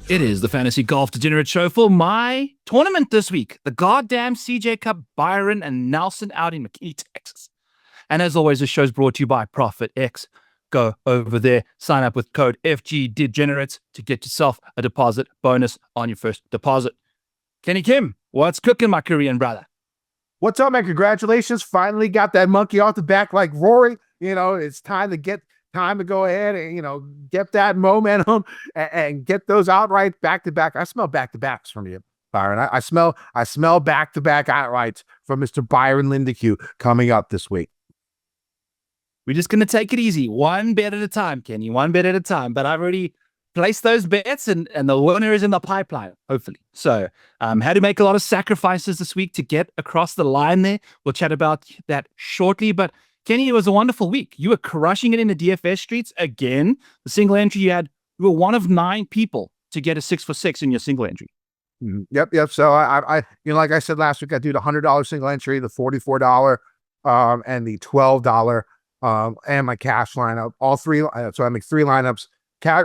It is the Fantasy Golf Degenerate Show for my tournament this week. The goddamn CJ Cup Byron and Nelson out in McKinney, Texas. And as always, the show's brought to you by ProphetX. Go over there, sign up with code FG Degenerates to get yourself a deposit bonus on your first deposit. Kenny Kim, what's cooking, my Korean brother? What's up, man? Congratulations. Finally got that monkey off the back like Rory. You know, it's time to go ahead and, get that momentum and get those outright back-to-back. I smell back-to-backs from you, Byron. I smell back-to-back outrights from Mr. Byron Lindeque coming up this week. We're just going to take it easy. One bet at a time, Kenny. One bet at a time. But I've already placed those bets and the winner is in the pipeline, hopefully. So had to make a lot of sacrifices this week to get across the line there. We'll chat about that shortly. But Kenny, it was a wonderful week. You were crushing it in the DFS streets again. The single entry you were one of 9 people to get a 6 for 6 in your single entry. Yep. So I like I said last week, I do the $100 single entry, the $44, and the $12, and my cash lineup. All three. So I make 3 lineups.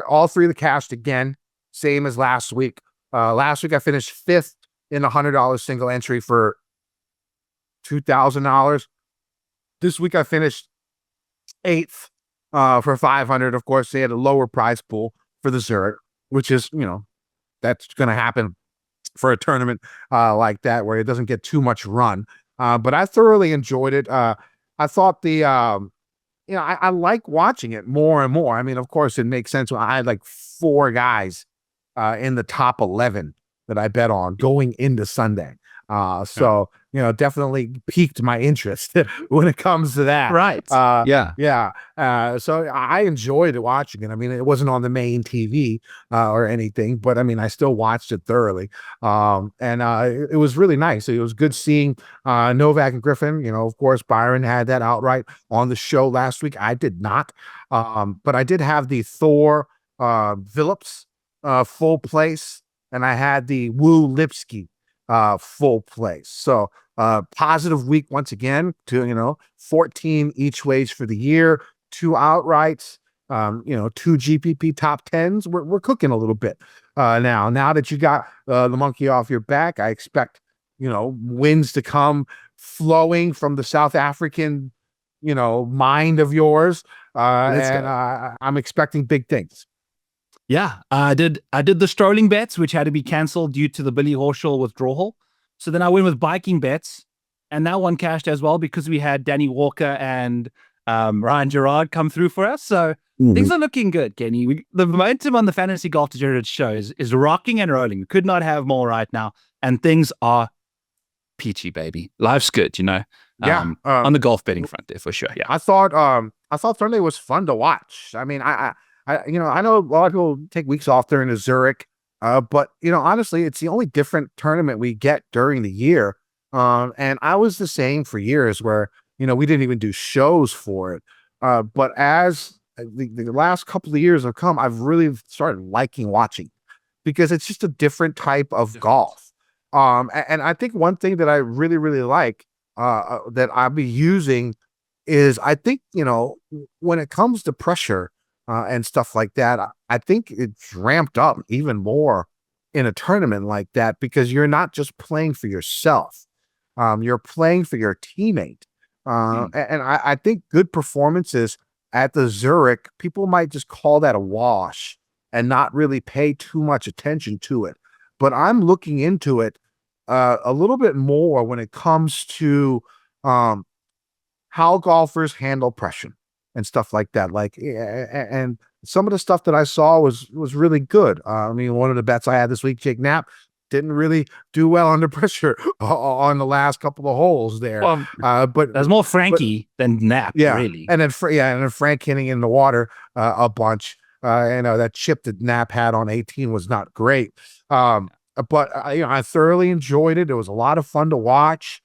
All 3 of the cashed again, same as last week. Last week I finished 5th in the $100 single entry for $2,000. This week I finished 8th for $500. Of course, they had a lower prize pool for the Zurich, which is, that's going to happen for a tournament like that where it doesn't get too much run. But I thoroughly enjoyed it. I thought I like watching it more and more. I mean, of course, it makes sense when I had like 4 guys in the top 11 that I bet on going into Sunday. So definitely piqued my interest when it comes to that. Right. So I enjoyed watching it. I mean, it wasn't on the main TV or anything, but I mean, I still watched it thoroughly. It was really nice. It was good seeing Novak and Griffin. Of course, Byron had that outright on the show last week. I did not. But I did have the Thor Phillips full place, and I had the Wu Lipsky full place. So positive week once again to 14 each ways for the year, 2 outrights, 2 GPP top 10s. We're cooking a little bit now that you got the monkey off your back. I expect wins to come flowing from the South African mind of yours, and I'm expecting big things. Yeah, I did the strolling bets, which had to be canceled due to the Billy Horschel withdrawal. So then I went with biking bets, and that one cashed as well because we had Danny Walker and Ryan Gerard come through for us. So things are looking good, Kenny. The momentum on the Fantasy Golf Degenerates show is rocking and rolling. We could not have more right now, and things are peachy, baby. Life's good, on the golf betting front there for sure. Yeah, I thought Sunday was fun to watch. I mean, I know a lot of people take weeks off during the Zurich, but honestly, it's the only different tournament we get during the year. And I was the same for years where, we didn't even do shows for it. But as the last couple of years have come, I've really started liking watching because it's just a different type of golf. And I think one thing that I really, really like, that I'll be using is I think, when it comes to pressure, and stuff like that, I think it's ramped up even more in a tournament like that because you're not just playing for yourself. You're playing for your teammate. And I think good performances at the Zurich, people might just call that a wash and not really pay too much attention to it. But I'm looking into it a little bit more when it comes to how golfers handle pressure and stuff like that. And some of the stuff that I saw was really good. I mean, one of the bets I had this week, Jake Knapp, didn't really do well under pressure on the last couple of holes there. Well, but there's more Frankie than Knapp, really. And then Frank hitting in the water a bunch. That chip that Knapp had on 18 was not great. But I thoroughly enjoyed it. It was a lot of fun to watch.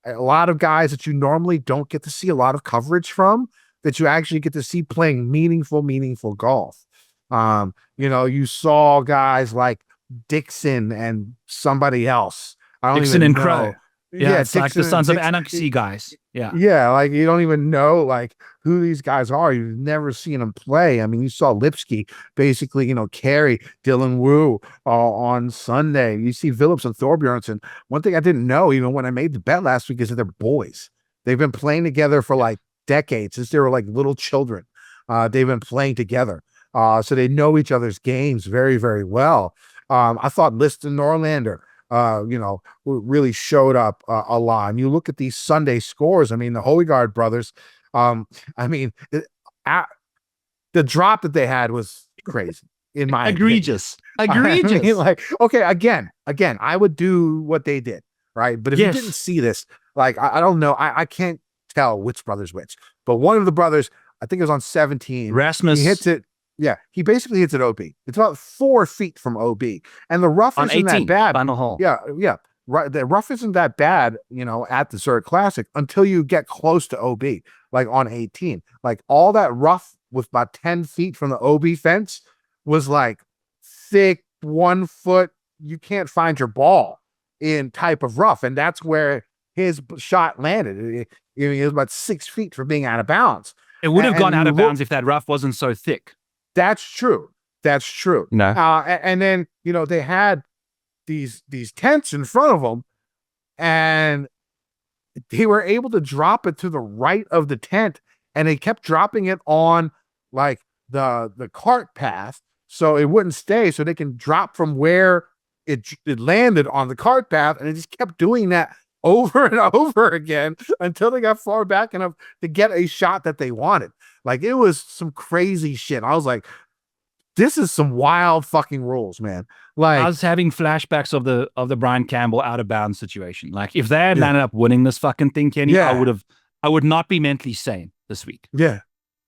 A lot of guys that you normally don't get to see a lot of coverage from, that you actually get to see playing meaningful golf. You saw guys like Dixon and somebody else. Dixon and Crow. Yeah, it's Dixon, like the Sons of Anarchy guys. Yeah. Yeah, like you don't even know like who these guys are. You've never seen them play. I mean, you saw Lipsky basically, carry Dylan Wu on Sunday. You see Phillips and Thorbjornsen. One thing I didn't know, even when I made the bet last week, is that they're boys. They've been playing together for like decades since they were like little children. They've been playing together, so they know each other's games very, very well. I thought Liston Norlander really showed up a lot. And you look at these Sunday scores. I mean, the Hoegaard brothers. I mean, the drop that they had was crazy. In my egregious, opinion. egregious. I mean, like, okay, again, I would do what they did, right? But if you didn't see this, like, I don't know, I can't tell which brother's which. But one of the brothers, I think it was on 17. Rasmus, he hits it. Yeah, he basically hits it OB. It's about 4 feet from OB, and the rough on isn't 18, that bad. final hole. Yeah. Right. The rough isn't that bad, at the Zurich Classic until you get close to OB, like on 18. Like all that rough with about 10 feet from the OB fence was like thick 1 foot. You can't find your ball in type of rough, and that's where his shot landed. It was about 6 feet from being out of bounds. It would have gone out of bounds if that rough wasn't so thick. That's true. No. And then, they had these tents in front of them, and they were able to drop it to the right of the tent, and they kept dropping it on like the cart path so it wouldn't stay, so they can drop from where it landed on the cart path, and it just kept doing that over and over again until they got far back enough to get a shot that they wanted. Like it was some crazy shit. I was like, this is some wild fucking rules, man. Like I was having flashbacks of the Brian Campbell out of bounds situation. Like if they had landed up winning this fucking thing, Kenny, I would not be mentally sane this week. Yeah.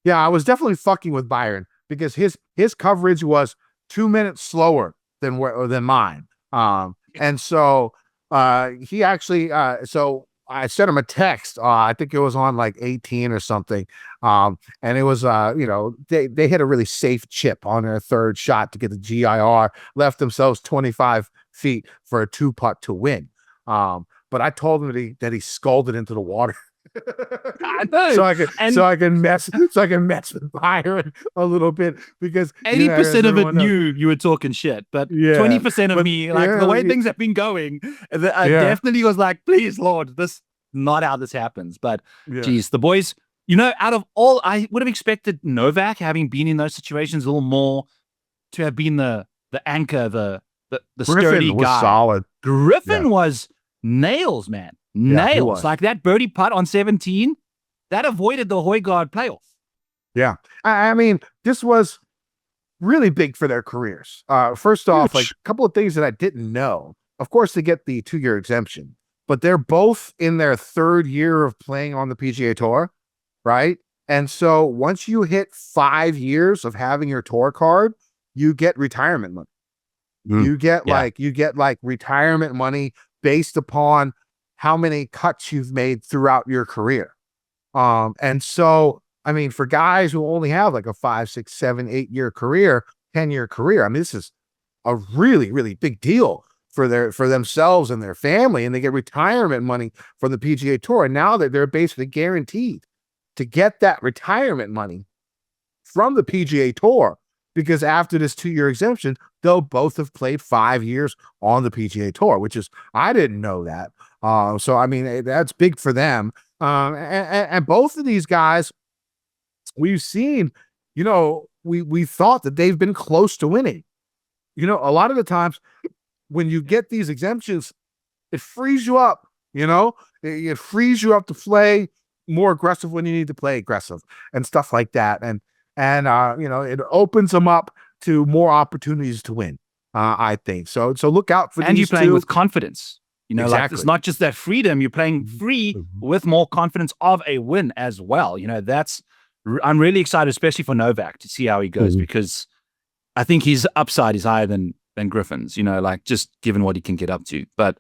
I was definitely fucking with Byron because his coverage was 2 minutes slower than mine. And so he actually so I sent him a text. I think it was on like 18 or something. And it was, they hit a really safe chip on their third shot to get the GIR, left themselves 25 feet for a 2-putt to win. But I told him that he sculled it into the water. I know. So I can mess with Byron a little bit because 80% of it knew you were talking shit, but 20% of me, like the way things have been going, I definitely was like, please, Lord, this not how this happens. But geez, the boys, out of all, I would have expected Novak, having been in those situations a little more, to have been the anchor, the sturdy guy. Was solid. Griffin was nails, man. Nails. Like that birdie putt on 17, that avoided the Hoegaard playoff. Yeah. I mean, this was really big for their careers. First off, like a couple of things that I didn't know. Of course, they get the 2-year exemption, but they're both in their 3rd year of playing on the PGA Tour, right? And so once you hit 5 years of having your tour card, you get retirement money. You get like retirement money based upon how many cuts you've made throughout your career. And so, I mean, for guys who only have like a 5, 6, 7, 8-year career, 10-year career, I mean, this is a really, really big deal for themselves and their family. And they get retirement money from the PGA Tour. And now that they're basically guaranteed to get that retirement money from the PGA Tour, because after this 2-year exemption, they'll both have played 5 years on the PGA Tour, which is, I didn't know that. So, I mean, that's big for them. And both of these guys, we've seen, we thought that they've been close to winning. A lot of the times when you get these exemptions, it frees you up, it frees you up to play more aggressive when you need to play aggressive and stuff like that. And it opens them up to more opportunities to win, I think. So look out for these two. And you're playing with confidence. Exactly. Like it's not just that freedom, you're playing free with more confidence of a win as well. I'm really excited, especially for Novak, to see how he goes, because I think his upside is higher than Griffin's, like just given what he can get up to. But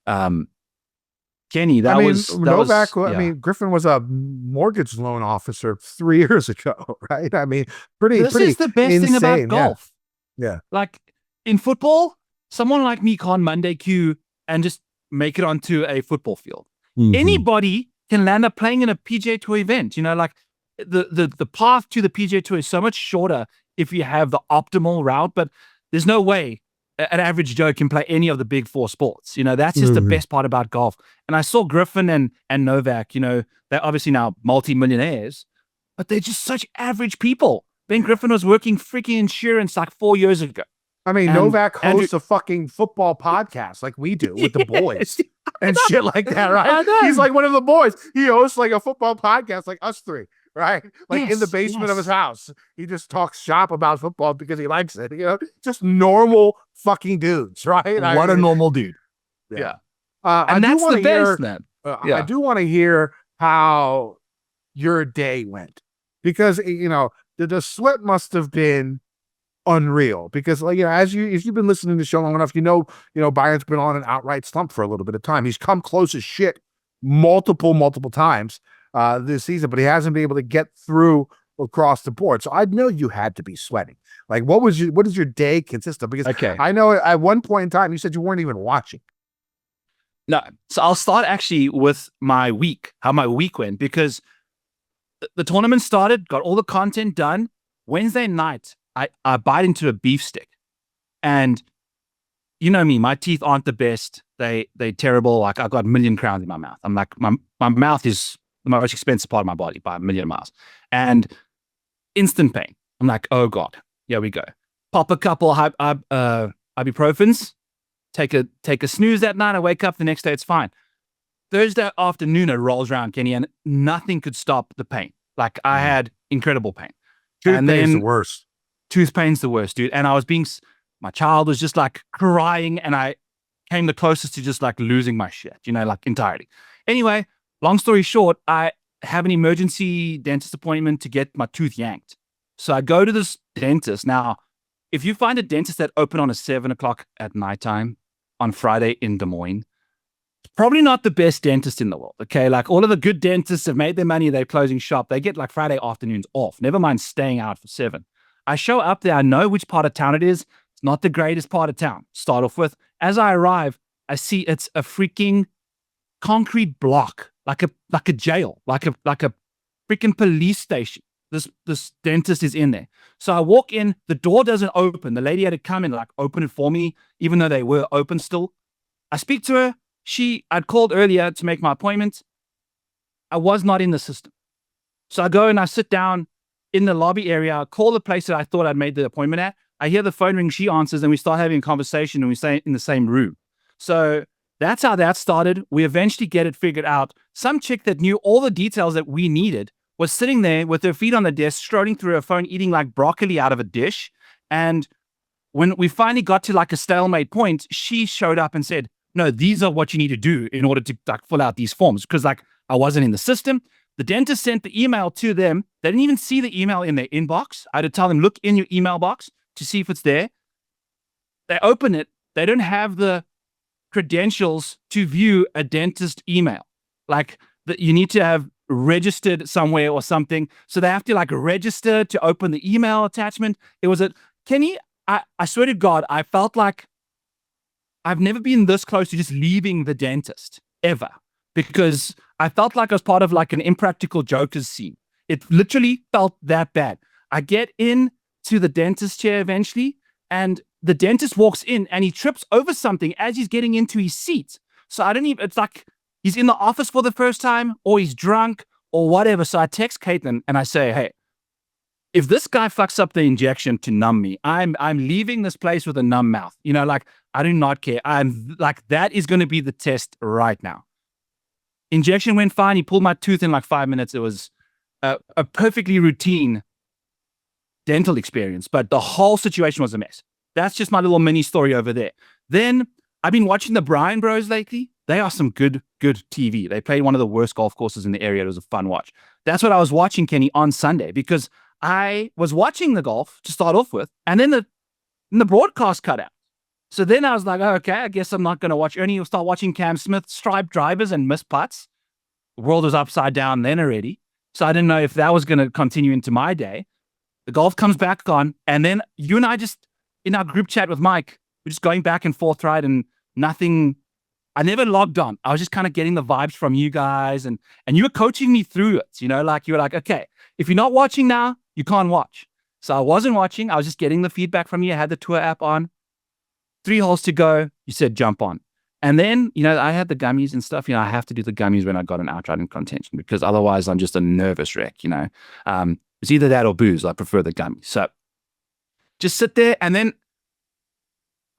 Kenny, Novak, Griffin was a mortgage loan officer 3 years ago, right? I mean, this is the best thing about golf. Yeah. Like in football, someone like me can't Monday queue and just make it onto a football field. Anybody can land up playing in a PGA Tour event. You know, like the path to the PGA Tour is so much shorter if you have the optimal route, but there's no way an average Joe can play any of the big four sports. You know, that's just the best part about golf. And I saw Griffin and Novak, you know, they're obviously now multi-millionaires, but they're just such average people. Ben Griffin was working freaking insurance like 4 years ago. I mean, Novak hosts a fucking football podcast like we do with the boys and shit like that, right? He's like one of the boys. He hosts like a football podcast like us three, right? Like in the basement of his house. He just talks shop about football because he likes it, you know? Just normal fucking dudes, right? What a normal dude. Yeah. And that's the best, man. I do want to hear how your day went because, you know, the sweat must have been unreal because, like, you know, if you've been listening to the show long enough, you know, Byron's been on an outright slump for a little bit of time. He's come close as shit multiple times this season, but he hasn't been able to get through across the board. So I know you had to be sweating. Like, what does your day consist of? Because I know at one point in time you said you weren't even watching. No, so I'll start actually with my week, how my week went, because the tournament started, got all the content done. Wednesday night, I bite into a beef stick, and you know me, my teeth aren't the best. They're terrible. Like, I've got a million crowns in my mouth. I'm like, my mouth is the most expensive part of my body by a million miles, and instant pain. I'm like, oh God, here we go. Pop a couple ibuprofens, take a snooze that night. I wake up the next day, it's fine. Thursday afternoon, it rolls around, Kenny, and nothing could stop the pain. Like, I had incredible pain. Tooth pain's the worst. Tooth pain's the worst, dude. And my child was just like crying, and I came the closest to just like losing my shit, you know, like entirely. Anyway, long story short, I have an emergency dentist appointment to get my tooth yanked. So I go to this dentist. Now, if you find a dentist that open on a 7 o'clock at nighttime on Friday in Des Moines, probably not the best dentist in the world, okay? Like, all of the good dentists have made their money, they're closing shop. They get like Friday afternoons off, never mind staying out for 7. I show up there, I know which part of town it is. It's not the greatest part of town, start off with. As I arrive, I see it's a freaking concrete block, like a jail, like a freaking police station. This dentist is in there. So I walk in, the door doesn't open. The lady had to come and like open it for me, even though they were open still. I speak to her. I'd called earlier to make my appointment. I was not in the system. So I go and I sit down in the lobby area, call the place that I thought I'd made the appointment at. I hear the phone ring, she answers, and we start having a conversation, and we stay in the same room. So that's how that started. We eventually get it figured out. Some chick that knew all the details that we needed was sitting there with her feet on the desk, strolling through her phone, eating like broccoli out of a dish. And when we finally got to like a stalemate point, she showed up and said, no, these are what you need to do in order to like fill out these forms. Because like I wasn't in the system. The dentist sent the email to them. They didn't even see the email in their inbox. I had to tell them, look in your email box to see if it's there. They open it. They don't have the credentials to view a dentist email. Like, you need to have registered somewhere or something. So they have to like register to open the email attachment. It was Kenny, I swear to God, I felt like I've never been this close to just leaving the dentist ever, because I felt like I was part of like an Impractical Jokers scene. It literally felt that bad. I get into the dentist chair eventually, and the dentist walks in and he trips over something as he's getting into his seat. So it's like he's in the office for the first time, or he's drunk or whatever. So I text Caitlin and I say, hey, if this guy fucks up the injection to numb me, I'm leaving this place with a numb mouth. You know, like, I do not care. I'm like, that is going to be the test right now. Injection went fine. He pulled my tooth in like 5 minutes. It was a perfectly routine dental experience, but the whole situation was a mess. That's just my little mini story over there. Then I've been watching the Bryan Bros lately. They are some good TV. They played one of the worst golf courses in the area. It was a fun watch. That's what I was watching, Kenny, on Sunday, because I was watching the golf to start off with, and then the broadcast cut out. So then I was like, oh, okay, I guess I'm not going to watch. Only start watching Cam Smith stripe drivers and miss putts. The world was upside down then already. So I didn't know if that was going to continue into my day. The golf comes back on, and then you and I just, in our group chat with Mike, we're just going back and forth, right? And nothing, I never logged on. I was just kind of getting the vibes from you guys, and you were coaching me through it. You know, like you were like, okay, if you're not watching now, you can't watch. So I wasn't watching. I was just getting the feedback from you. I had the tour app on. 3 holes to go. You said jump on. And then, you know, I had the gummies and stuff. You know, I have to do the gummies when I got an outright in contention because otherwise I'm just a nervous wreck, you know. It's either that or booze. I prefer the gummies. So just sit there. And then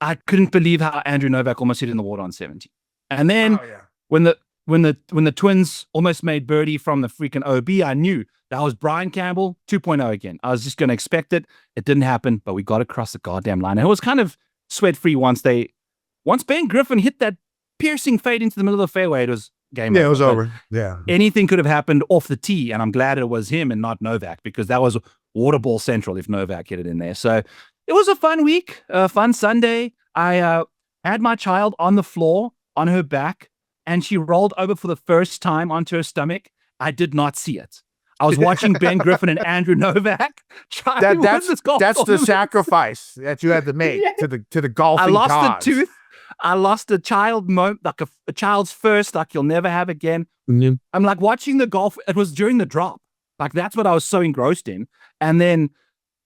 I couldn't believe how Andrew Novak almost hit in the water on 17. And then when the Twins almost made birdie from the freaking OB, I knew that was Brian Campbell 2.0 again. I was just going to expect it. It didn't happen, but we got across the goddamn line. And it was kind of sweat-free once Ben Griffin hit that piercing fade into the middle of the fairway. It was game over. Yeah, it was over. Yeah. Anything could have happened off the tee, and I'm glad it was him and not Novak because that was water ball central if Novak hit it in there. So it was a fun week, a fun Sunday. I had my child on the floor on her back, and she rolled over for the first time onto her stomach. I did not see it. I was watching Ben Griffin and Andrew Novak try to win this golf That's the tournament. sacrifice that you had to make to the golfing I lost gods. a tooth. I lost a child moment, like a child's first, like you'll never have again. Mm-hmm. I'm like watching the golf. It was during the drop. Like that's what I was so engrossed in. And then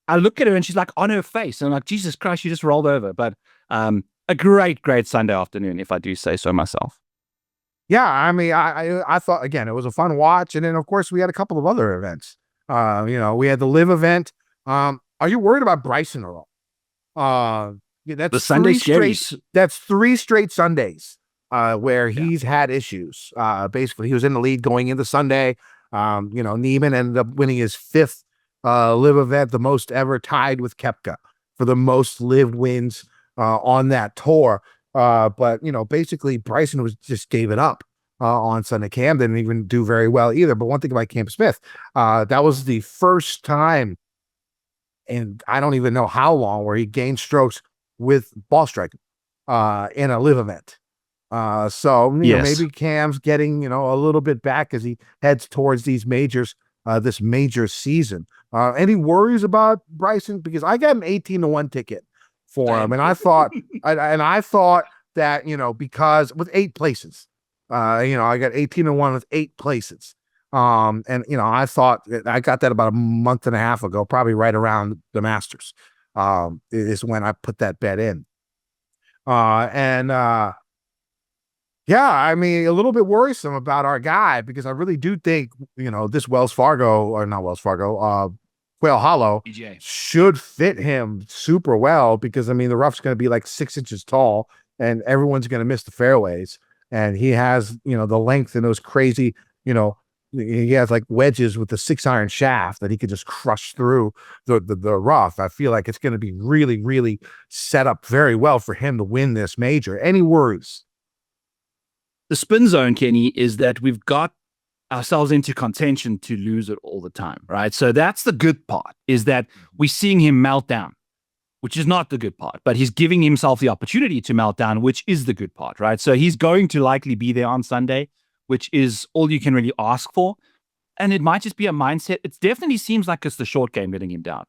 I look at her and she's like on her face. And I'm like, Jesus Christ, she just rolled over. But a great Sunday afternoon, if I do say so myself. Yeah, I mean, I thought, again, it was a fun watch. And then, of course, we had a couple of other events. You know, we had the LIV event. Are you worried about Bryson at all? Yeah, that's the Sunday scaries. That's 3 straight Sundays where he's had issues. Basically, he was in the lead going into Sunday. You know, Neiman ended up winning his 5th LIV event, the most ever, tied with Koepka for the most LIV wins on that tour. But, you know, basically Bryson just gave it up on Sunday. Cam didn't even do very well either. But one thing about Cam Smith, that was the first time, and I don't even know how long, where he gained strokes with ball striking in a LIV event. So, you know, maybe Cam's getting, you know, a little bit back as he heads towards these majors, this major season. Any worries about Bryson? Because I got an 18-1 ticket for him. And I thought, that, you know, because with 8 places, you know, I got 18-1 with 8 places. And, you know, I thought I got that about a month and a half ago, probably right around the Masters, is when I put that bet in. Yeah, I mean, a little bit worrisome about our guy because I really do think, you know, this Quail Hollow PGA should fit him super well because, I mean, the rough's going to be like 6 inches tall and everyone's going to miss the fairways. And he has, you know, the length and those crazy, you know, he has like wedges with the 6-iron shaft that he could just crush through the rough. I feel like it's going to be really, really set up very well for him to win this major. Any worries? The spin zone, Kenny, is that we've got ourselves into contention to lose it all the time, right? So that's the good part, is that we're seeing him melt down, which is not the good part, but he's giving himself the opportunity to melt down, which is the good part, right? So he's going to likely be there on Sunday, which is all you can really ask for. And it might just be a mindset. It definitely seems like it's the short game letting him down.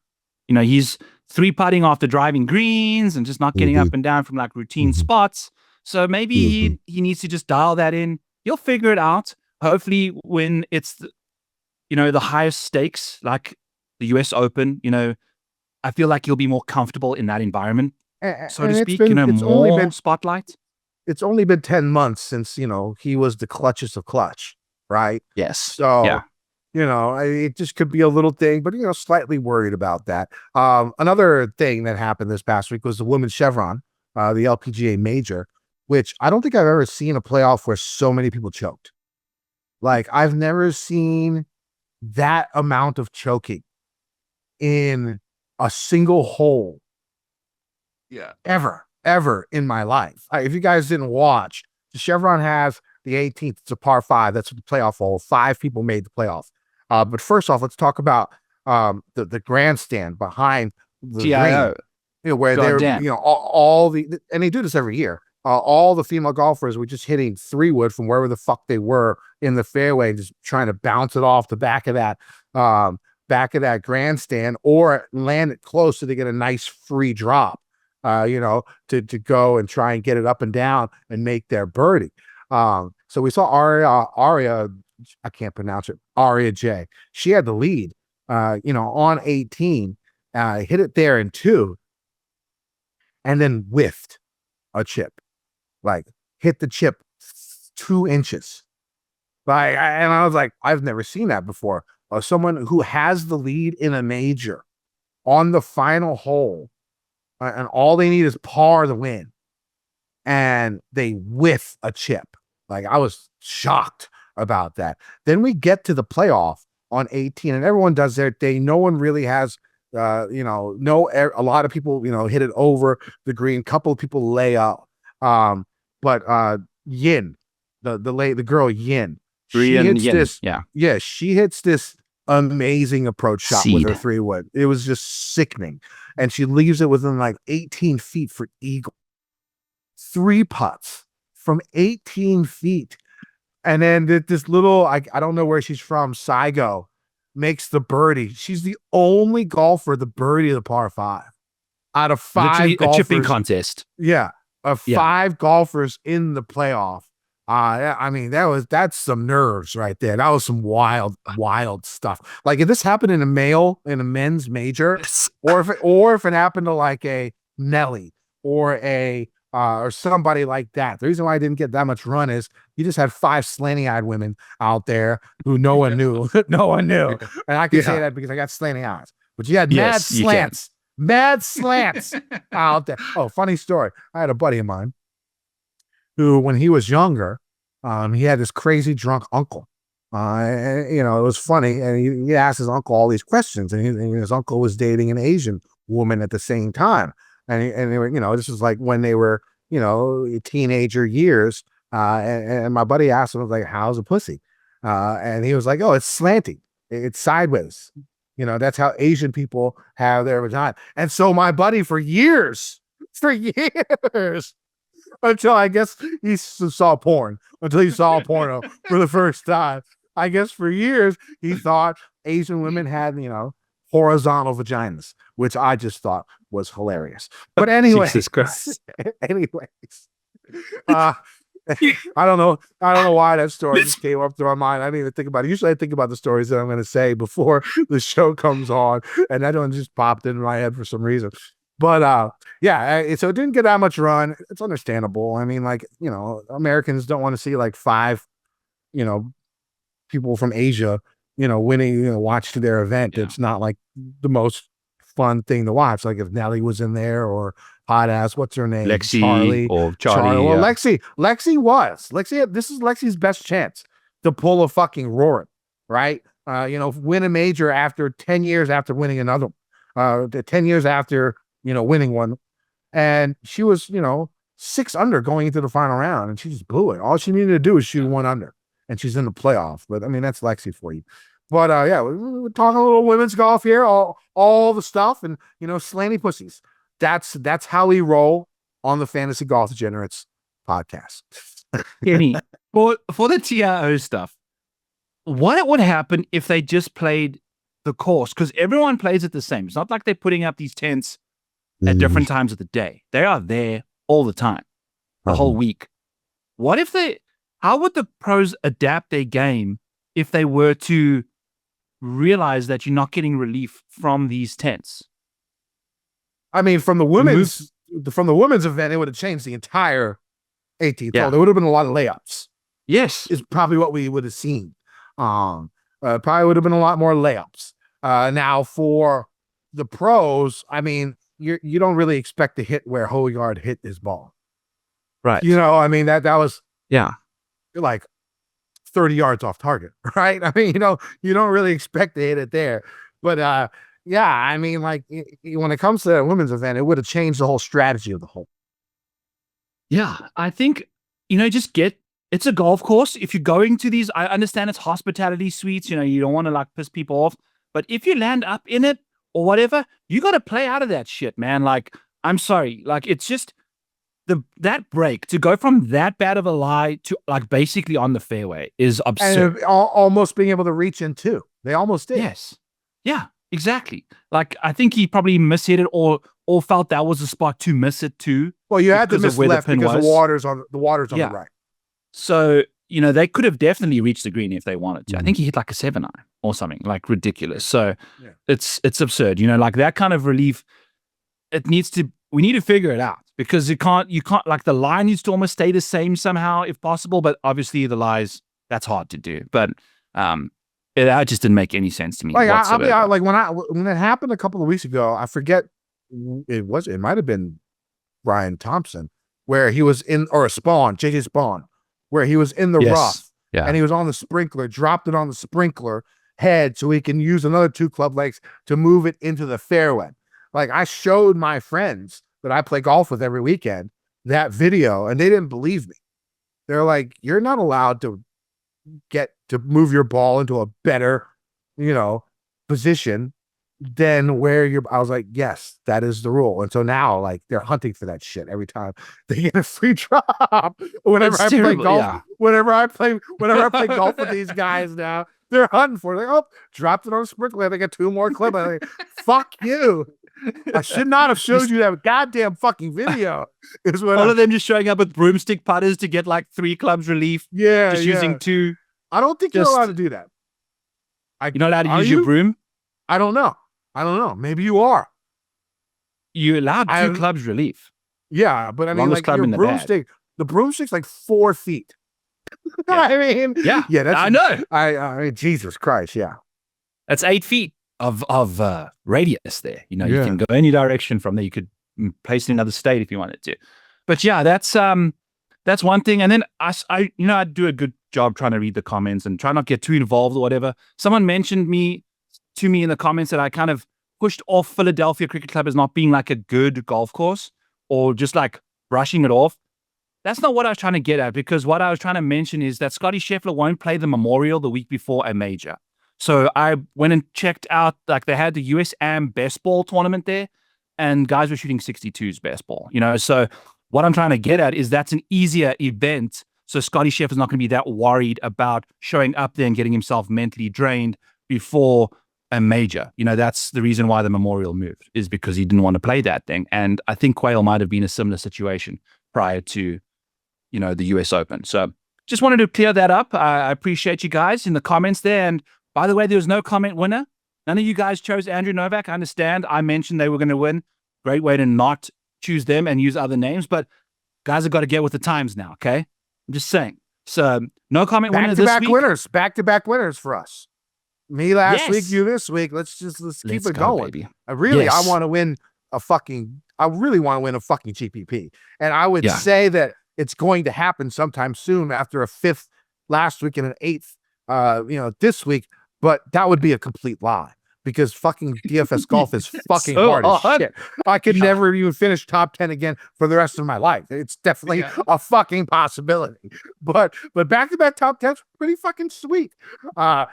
You know, he's 3-putting after driving greens and just not getting up and down from like routine spots. So maybe he needs to just dial that in. He'll figure it out. Hopefully when it's, you know, the highest stakes, like the US Open, you know, I feel like he'll be more comfortable in that environment, so to speak, you know, more spotlight. It's only been 10 months since, you know, he was the clutchest of clutch, right? Yes. So, you know, it just could be a little thing, but, you know, slightly worried about that. Another thing that happened this past week was the women's Chevron, the LPGA major, which I don't think I've ever seen a playoff where so many people choked. Like, I've never seen that amount of choking in a single hole. Yeah. Ever in my life. If you guys didn't watch, the Chevron has the 18th. It's a par 5. That's the playoff hole. 5 people made the playoff. But first off, let's talk about the grandstand behind the GIO. green, you know, where they're, you know, all the, and they do this every year. All the female golfers were just hitting 3-wood from wherever the fuck they were in the fairway, just trying to bounce it off the back of that grandstand or land it close so they get a nice free drop. to go and try and get it up and down and make their birdie. So we saw Aria, I can't pronounce it, Aria J. She had the lead, on 18, hit it there in 2, and then whiffed a chip, like hit the chip 2 inches. And I was like, I've never seen that before. Someone who has the lead in a major on the final hole, and all they need is par to win, and they whiff a chip. Like, I was shocked about that. Then we get to the playoff on 18, and everyone does their thing. No one really has, a lot of people, hit it over the green. Couple of people lay up. But Yin, the girl Yin, she hits this. Yeah, she hits this amazing approach shot with her 3-wood. It was just sickening, and she leaves it within like 18 feet for eagle. 3 putts from 18 feet. And then this little, I don't know where she's from, Saigo, makes the birdie. She's the only golfer to birdie the par 5 out of 5 literally golfers. A chipping contest. Yeah, of 5 golfers in the playoff. I mean, that's some nerves right there. That was some wild stuff. Like, if this happened in a men's major, or if it happened to like a Nelly or or somebody like that. The reason why I didn't get that much run is you just had 5 slanty-eyed women out there who no one knew. No one knew. And I can say that because I got slanty eyes. But you had mad slants out there. Oh, funny story. I had a buddy of mine who, when he was younger, he had this crazy drunk uncle. It was funny. And he asked his uncle all these questions. And his uncle was dating an Asian woman at the same time. And they were, this was like when they were, teenager years. And my buddy asked him, like, how's a pussy? And he was like, oh, it's slanty. It's sideways. That's how Asian people have their vagina. And so my buddy for years, until I guess he saw porn, until he saw porno for the first time. I guess for years, he thought Asian women had, horizontal vaginas, which I just thought was hilarious. But anyway, Jesus Christ. I don't know why that story just came up to my mind. I didn't even think about it. Usually I think about the stories that I'm going to say before the show comes on, and that one just popped into my head for some reason. But so it didn't get that much run. It's understandable. I mean, like, Americans don't want to see like 5, people from Asia, winning, watch their event. It's not like the most fun thing to watch. Like if Nelly was in there, or hot ass, what's her name? Lexi, Charlie. Well, Lexi was. This is Lexi's best chance to pull a fucking roaring, right? Win a major after 10 years after winning another, 10 years after, winning one. And she was, 6 under going into the final round, and she just blew it. All she needed to do was shoot 1 under, and she's in the playoff. But I mean, that's Lexi for you. But we're talking a little women's golf here, all the stuff, and slanty pussies. That's how we roll on the Fantasy Golf Degenerates podcast. Kenny, for the TRO stuff, what would happen if they just played the course? Because everyone plays it the same. It's not like they're putting up these tents at different times of the day. They are there all the time, the whole week. How would the pros adapt their game if they were to realize that you're not getting relief from these tents? I mean, from the women's event, it would have changed the entire 18th hole. There would have been a lot of layups. Yes, is probably what we would have seen. Probably would have been a lot more layups. Now for the pros, I mean, you don't really expect to hit where Hojgaard hit his ball, right? I mean, that was like 30 yards off target, right? I mean, you don't really expect to hit it there, but I mean, like, when it comes to that women's event, it would have changed the whole strategy of the whole. Yeah, I think, it's a golf course. If you're going to these, I understand it's hospitality suites, you don't want to like piss people off, but if you land up in it or whatever, you got to play out of that shit, man. Like, I'm sorry. Like, it's just that break to go from that bad of a lie to like basically on the fairway is absurd. And almost being able to reach in too. They almost did. Yes. Yeah, exactly. Like, I think he probably mishit it, or all felt that was a spot to miss it too. Well, you had to because miss of where the left pin because was. the water's on Yeah. the right. So, you know, they could have definitely reached the green if they wanted to. I Mhm. think he hit like a 7-iron or something, like ridiculous. So Yeah. it's absurd. You know, like that kind of relief, we need to figure it out, because you can't like, the line needs to almost stay the same somehow if possible, but obviously the lies, that's hard to do. But that just didn't make any sense to me Like whatsoever. like when it happened a couple of weeks ago, I forget it might have been Brian Thompson, where he was in, or JJ Spawn, where he was in the rough, and he was on the sprinkler, dropped it on the sprinkler head so he can use another 2 club legs to move it into the fairway. Like, I showed my friends that I play golf with every weekend that video, and they didn't believe me. They're like, you're not allowed to get to move your ball into a better, position than where you're. I was like, yes, that is the rule. And so now, like, they're hunting for that shit every time they get a free drop. Whenever I play golf, whenever I play golf with these guys now, they're hunting for it. Like, oh, dropped it on a sprinkler. They get 2 more clips. I'm like, fuck you. I should not have showed you that goddamn fucking video. Is what all of them just showing up with broomstick putters to get like 3 clubs relief. Yeah, just using 2. I don't think you're allowed to do that. You're not allowed to use your broom? I don't know. Maybe you are. You're allowed 2 clubs relief. Yeah, but I mean, like, your broomstick, the broomstick's like 4 feet. Yeah. I mean, yeah, that's, I know. I mean, Jesus Christ, yeah. That's 8 feet of radius there. You know, you can go any direction from there. You could place it in another state if you wanted to. But yeah, that's one thing. And then I do a good job trying to read the comments and try not to get too involved or whatever. Someone mentioned to me in the comments that I kind of pushed off Philadelphia Cricket Club as not being like a good golf course, or just like brushing it off. That's not what I was trying to get at, because what I was trying to mention is that Scotty Scheffler won't play the Memorial the week before a major. So I went and checked out, like, they had the US Am best ball tournament there, and guys were shooting 62s best ball, So what I'm trying to get at is that's an easier event. So Scotty Scheffler's not going to be that worried about showing up there and getting himself mentally drained before a major. That's the reason why the Memorial moved, is because he didn't want to play that thing. And I think Quayle might have been a similar situation prior to, the US Open. So just wanted to clear that up. I appreciate you guys in the comments there. And by the way, there was no comment winner. None of you guys chose Andrew Novak. I understand. I mentioned they were going to win. Great way to not choose them and use other names. But guys have got to get with the times now, okay? I'm just saying. So no comment winner this week. Back-to-back winners for us. Me last week, you this week. Let's keep it going. Baby. I want to win a fucking GPP. And I would say that it's going to happen sometime soon, after a 5th last week and an 8th, this week. But that would be a complete lie, because fucking DFS golf is fucking hard as shit. I could never even finish top 10 again for the rest of my life. It's definitely a fucking possibility. But back-to-back top 10's pretty fucking sweet. I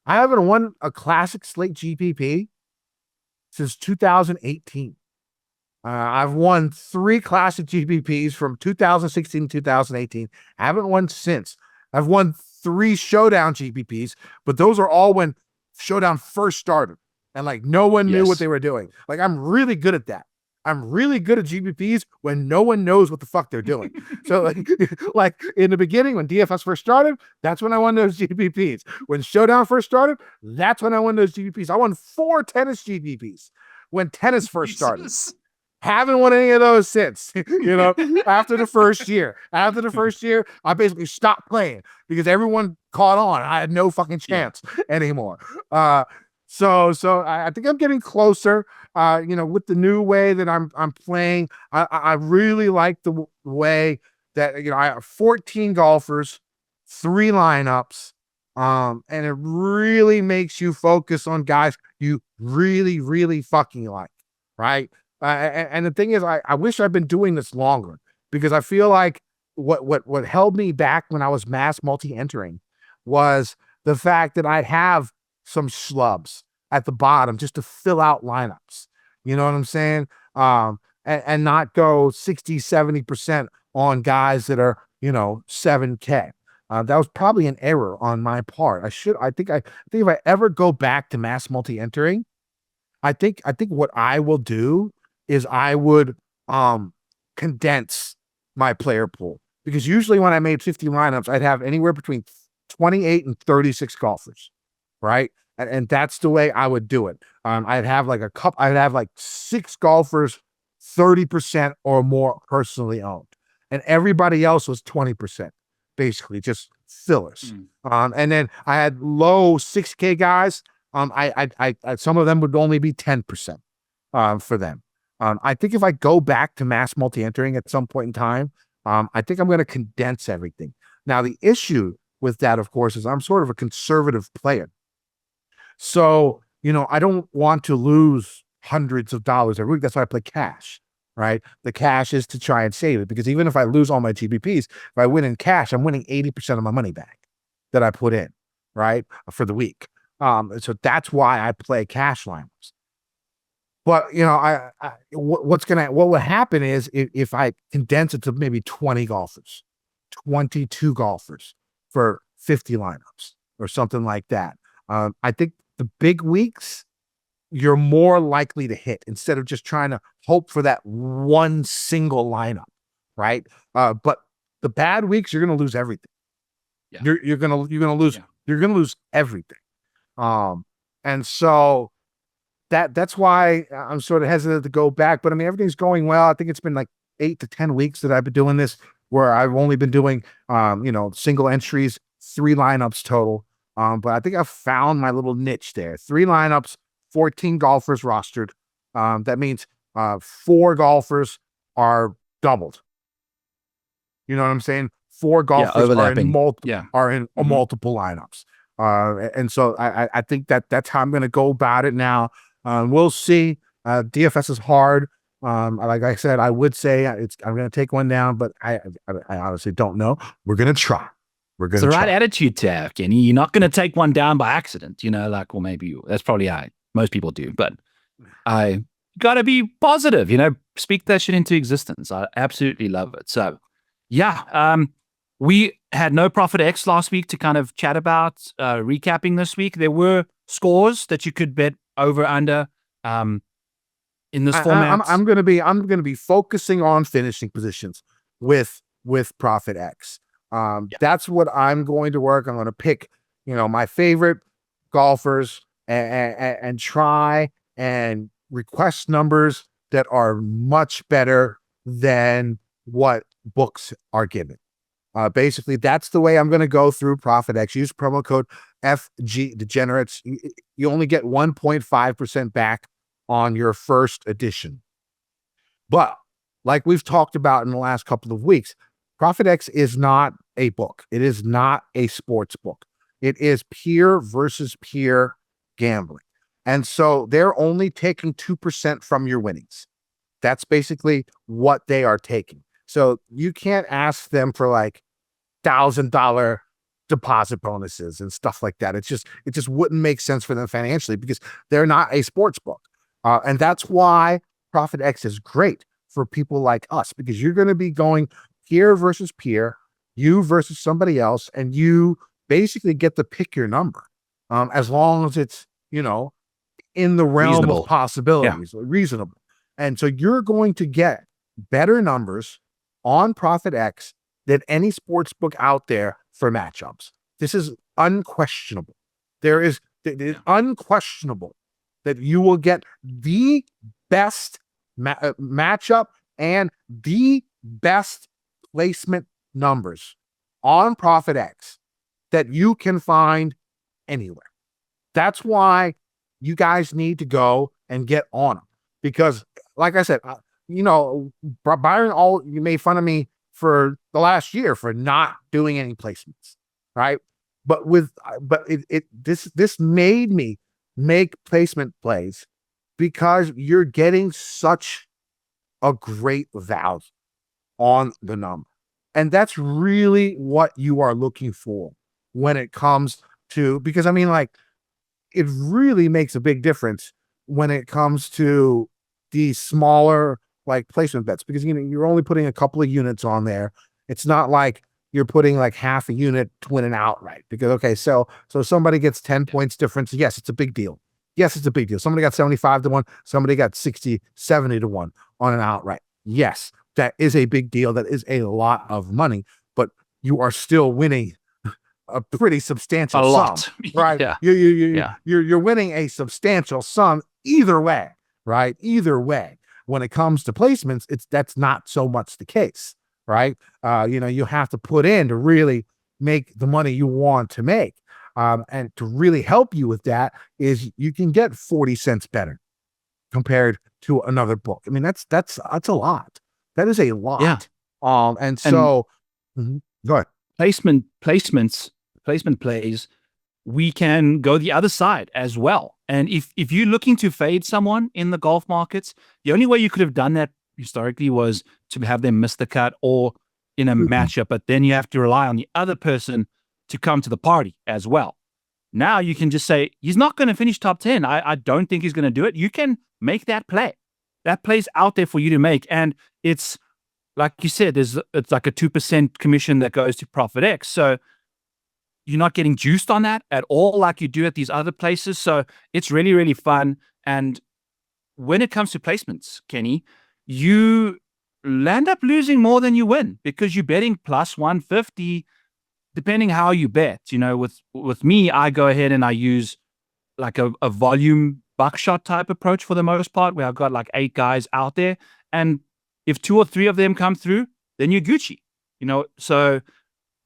haven't won a classic slate GPP since 2018. I've won 3 classic GPPs from 2016 to 2018. I haven't won since. I've won 3 showdown GPPs, but those are all when showdown first started and like no one knew what they were doing. Like, I'm really good at that. I'm really good at GPPs when no one knows what the fuck they're doing. So like in the beginning, when DFS first started, that's when I won those GPPs. When showdown first started, that's when I won those GPPs. I won 4 tennis GPPs when tennis first started. Haven't won any of those since, after the first year. After the first year, I basically stopped playing because everyone caught on. I had no fucking chance anymore. So I think I'm getting closer, with the new way that I'm playing. I really like the way that, I have 14 golfers, 3 lineups, and it really makes you focus on guys you really, really fucking like, right? And the thing is, I wish I'd been doing this longer, because I feel like what held me back when I was mass multi-entering was the fact that I'd have some schlubs at the bottom just to fill out lineups. You know what I'm saying? And not go 60, 70% on guys that are, 7K. That was probably an error on my part. I think if I ever go back to mass multi-entering, I think what I will do is I would condense my player pool, because usually when I made 50 lineups, I'd have anywhere between 28 and 36 golfers, right? And that's the way I would do it. I'd have like 6 golfers, 30% or more personally owned, and everybody else was 20%, basically just fillers. And then I had low 6K guys. I some of them would only be 10% for them. I think if I go back to mass multi-entering at some point in time, I think I'm going to condense everything. Now, the issue with that, of course, is I'm sort of a conservative player. So, I don't want to lose hundreds of dollars every week. That's why I play cash, right? The cash is to try and save it, because even if I lose all my GPPs, if I win in cash, I'm winning 80% of my money back that I put in, right, for the week. So that's why I play cash lineups. But what will happen is if I condense it to maybe 20 golfers, 22 golfers for 50 lineups or something like that. I think the big weeks, you're more likely to hit, instead of just trying to hope for that one single lineup, right? But the bad weeks, you're going to lose everything. Yeah. You're going to lose everything. And so that's why I'm sort of hesitant to go back. But I mean, everything's going well. I think it's been like 8 to 10 weeks that I've been doing this, where I've only been doing, single entries, 3 lineups total. But I think I've found my little niche there. 3 lineups, 14 golfers rostered. That means 4 golfers are doubled. You know what I'm saying? 4 golfers are in multiple lineups. And so I think that's how I'm going to go about it now. We'll see. DFS is hard. Like I said, I would say I'm going to take one down, but I honestly don't know. We're going to try. It's the right attitude to have, Kenny. You're not going to take one down by accident, or maybe that's probably how most people do. But I got to be positive, speak that shit into existence. I absolutely love it. So, yeah, we had no ProphetX last week to kind of chat about. Recapping this week, there were scores that you could bet over under in this format. I'm going to be focusing on finishing positions with ProphetX. That's what I'm going to work. I'm going to pick, my favorite golfers and try and request numbers that are much better than what books are given. Basically, that's the way I'm going to go through ProphetX. Use promo code FG Degenerates. You only get 1.5% back on your first edition. But like we've talked about in the last couple of weeks, ProphetX is not a book. It is not a sports book. It is peer versus peer gambling. And so they're only taking 2% from your winnings. That's basically what they are taking. So you can't ask them for like $1,000 deposit bonuses and stuff like that. It just wouldn't make sense for them financially, because they're not a sports book. And that's why ProphetX is great for people like us, because you're going to be going peer versus peer, you versus somebody else, and you basically get to pick your number, as long as it's, in the realm reasonable. Of possibilities, reasonable. And so you're going to get better numbers on ProphetX than any sports book out there for matchups. This is unquestionable. It is unquestionable that you will get the best matchup and the best placement numbers on ProphetX that you can find anywhere. That's why you guys need to go and get on them, because like I said, Byron, you made fun of me for the last year for not doing any placements, right? But this made me make placement plays, because you're getting such a great value on the number. And that's really what you are looking for when it comes to, because I mean, like, it really makes a big difference when it comes to the smaller like placement bets, because you're only putting a couple of units on there. It's not like you're putting like half a unit to win an outright, because so somebody gets 10 points difference. Yes, it's a big deal. Yes, it's a big deal. Somebody got 75 to 1. Somebody got 60, 70 to 1 on an outright. Yes, that is a big deal. That is a lot of money, but you are still winning a pretty substantial A sum, lot. right? Yeah. You're winning a substantial sum either way, right? Either way. When it comes to placements, that's not so much the case, right? You have to put in to really make the money you want to make. And to really help you with that is you can get 40 cents better compared to another book. I mean, that's a lot. That is a lot. Yeah. And so go ahead. Placement plays, we can go the other side as well. And if you're looking to fade someone in the golf markets, the only way you could have done that historically was to have them miss the cut or in a matchup, but then you have to rely on the other person to come to the party as well. Now you can just say, he's not going to finish top 10. I don't think he's going to do it. You can make that play. That play's out there for you to make. And it's, like you said, it's like a 2% commission that goes to ProphetX. So you're not getting juiced on that at all like you do at these other places. So it's really, really fun. And when it comes to placements, Kenny, you land up losing more than you win because you're betting plus 150, depending how you bet. With me, I go ahead and I use like a volume buckshot type approach for the most part, where I've got like 8 guys out there. And if 2 or 3 of them come through, then you're Gucci, so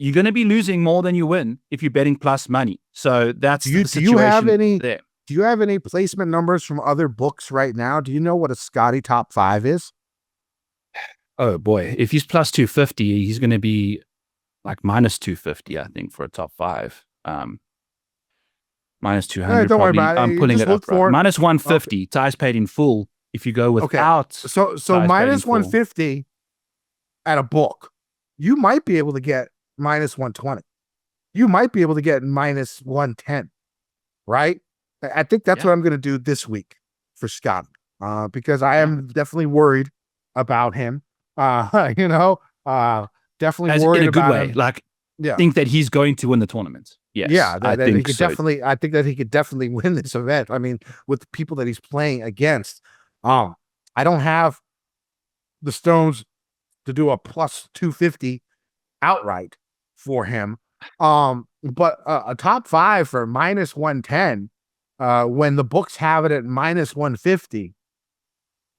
you're going to be losing more than you win if you're betting plus money. So that's the situation. Do you have any placement numbers from other books right now? Do you know what a Scotty top 5 is? Oh boy, if he's plus 250, he's going to be like minus 250, I think, for a top 5. Minus 200. Don't worry about it. I'm pulling it up. Right. Minus 150. Okay. Ties paid in full if you go without. So minus 150 at a book, you might be able to get minus 120. You might be able to get minus 110, right? I think that's what I'm going to do this week for Scott, because I am definitely worried about him. Definitely worried in a good about way. him. Like, think that he's going to win the tournament. Yes, I think that he could definitely win this event. I mean, with the people that he's playing against, I don't have the stones to do a plus 250 outright for him. But a top 5 for minus 110, when the books have it at minus 150,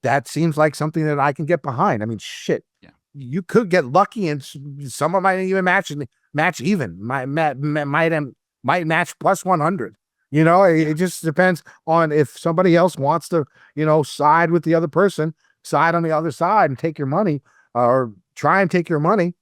that seems like something that I can get behind. I mean, shit. Yeah. You could get lucky and someone might even match even, might match plus 100. It just depends on if somebody else wants to, side with the other person, side on the other side and take your money, or try and take your money.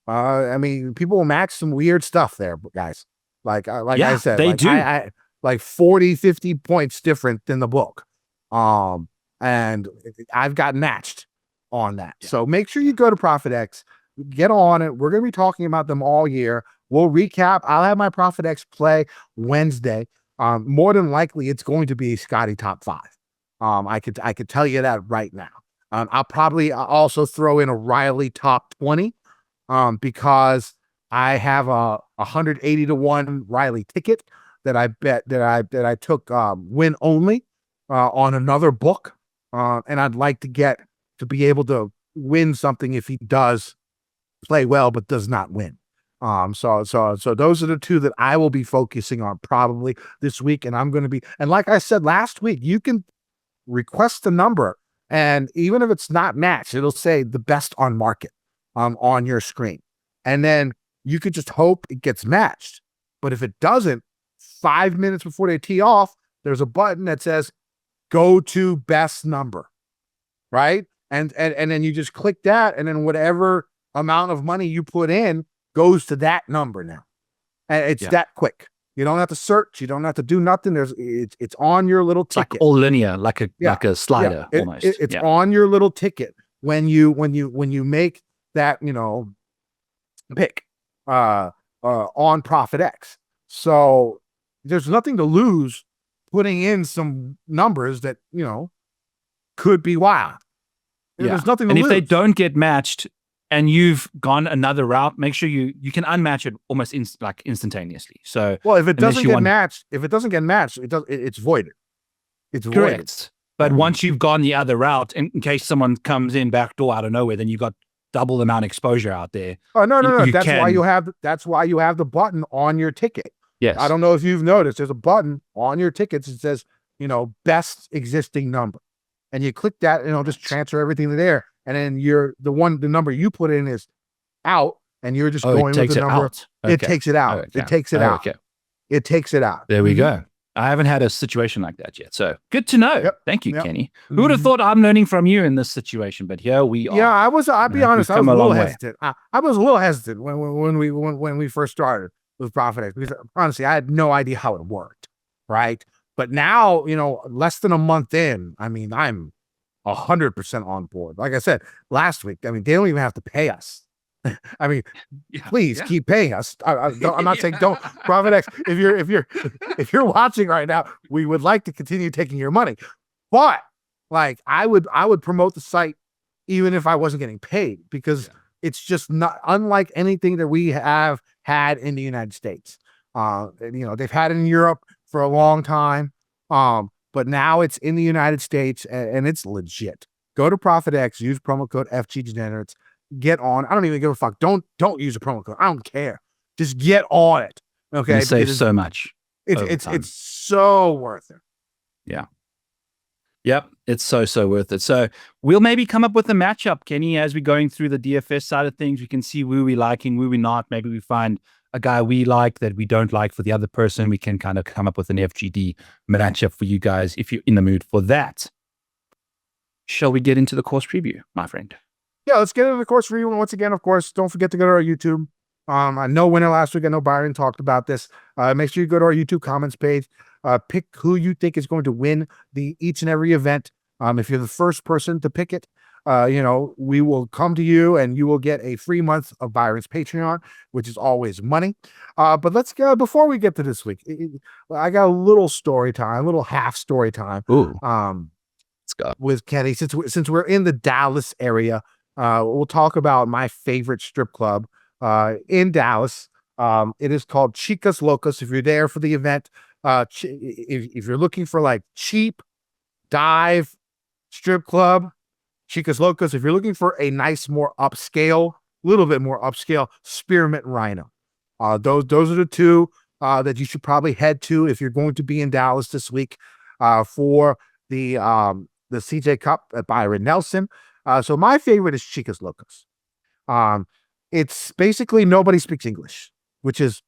I mean, people will match some weird stuff there, guys. I said, they do. Like 40, 50 points different than the book. And I've got matched on that. Yeah. So make sure you go to ProphetX, get on it. We're going to be talking about them all year. We'll recap. I'll have my ProphetX play Wednesday. More than likely, it's going to be Scotty top 5. I could tell you that right now. I'll probably also throw in a Riley top 20, because I have a 180 to 1 Riley ticket that I bet that I took win only on another book, and I'd like to be able to win something if he does play well but does not win. So those are the 2 that I will be focusing on probably this week, and I'm going to be. And like I said last week, you can request a number, and even if it's not matched, it'll say the best on market on your screen, and then you could just hope it gets matched. But if it doesn't, 5 minutes before they tee off, there's a button that says go to best number, right? And then you just click that, and then whatever amount of money you put in goes to that number now. And it's that quick. You don't have to search. You don't have to do nothing. It's on your little ticket. Like all linear, like a slider almost. It's on your little ticket when you make that pick on ProphetX. So there's nothing to lose putting in some numbers that could be wild. There's nothing to lose. And if they don't get matched and you've gone another route, make sure you can unmatch it almost instantaneously. So, well, if it unless doesn't you get want- matched, it's voided. It's voided. correct. But once you've gone the other route, in case someone comes in backdoor out of nowhere, then you've got double the amount of exposure out there. Oh, no. You That's why can- that's why you have the button on your ticket. Yes. I don't know if you've noticed, there's a button on your tickets that says, best existing number. And you click that and it'll just transfer everything to there. And then the number you put in is out, and you're just going with the number. It takes it out. Okay. It takes it out. Okay. It takes it out. There we go. I haven't had a situation like that yet. So good to know. Yep. Thank you, Yep. Kenny. Who would have thought I'm learning from you in this situation? But here we are. Yeah, I'll be honest, I was come a a little long way. hesitant. I was a little hesitant when we first started with ProphetX, because honestly, I had no idea how it worked. Right. But now, less than a month in, I mean, I'm 100% on board. Like I said, last week, I mean, they don't even have to pay us. I mean, please keep paying us. I'm not saying don't. ProphetX, if you're watching right now, we would like to continue taking your money, but like I would promote the site even if I wasn't getting paid, because it's just not unlike anything that we have had in the United States. They've had it in Europe for a long time, but now it's in the United States, and it's legit. Go to ProphetX, use promo code FG Degenerates. Get on. I don't even give a fuck. Don't use a promo code. I don't care. Just get on it. Okay. You save so much. It's so worth it. Yeah. Yep. It's so worth it. So we'll maybe come up with a matchup, Kenny, as we're going through the DFS side of things. We can see who we liking, who we not. Maybe we find a guy we like that we don't like for the other person. We can kind of come up with an FGD matchup for you guys if you're in the mood for that. Shall we get into the course preview, my friend? Yeah, let's get into the course review. And once again, of course, don't forget to go to our YouTube. I know winner last week. I know Byron talked about this. Make sure you go to our YouTube comments page. Pick who you think is going to win each and every event. If you're the first person to pick it, we will come to you and you will get a free month of Byron's Patreon, which is always money. But let's go, before we get to this week, I got a little story time, a little half story time. Ooh. Let's go with Kenny. Since we're in the Dallas area, we'll talk about my favorite strip club in Dallas. It is called Chicas Locas. If you're there for the event, if you're looking for like cheap dive strip club, Chicas Locas. If you're looking for a nice, more upscale, little bit more upscale, Spearmint Rhino. Those are the two that you should probably head to if you're going to be in Dallas this week for the CJ Cup at Byron Nelson. So my favorite is Chicas Locas. It's basically nobody speaks English, which is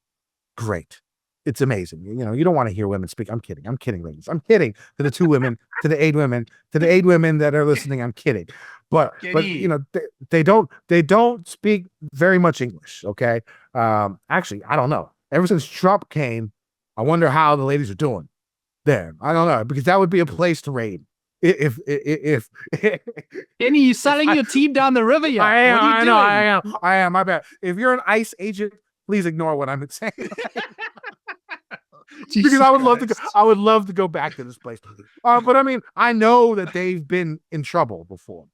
great. It's amazing. You don't want to hear women speak. I'm kidding, ladies. I'm kidding to the 2 women, to the 8 women, that are listening. I'm kidding. But they don't speak very much English. Okay. Actually, I don't know. Ever since Trump came, I wonder how the ladies are doing there. I don't know, because that would be a place to raid. If Kenny, you're selling your team down the river. Yeah, I am. My bad. If you're an ICE agent, please ignore what I'm saying. Because I would love to go back to this place. But I mean, I know that they've been in trouble before.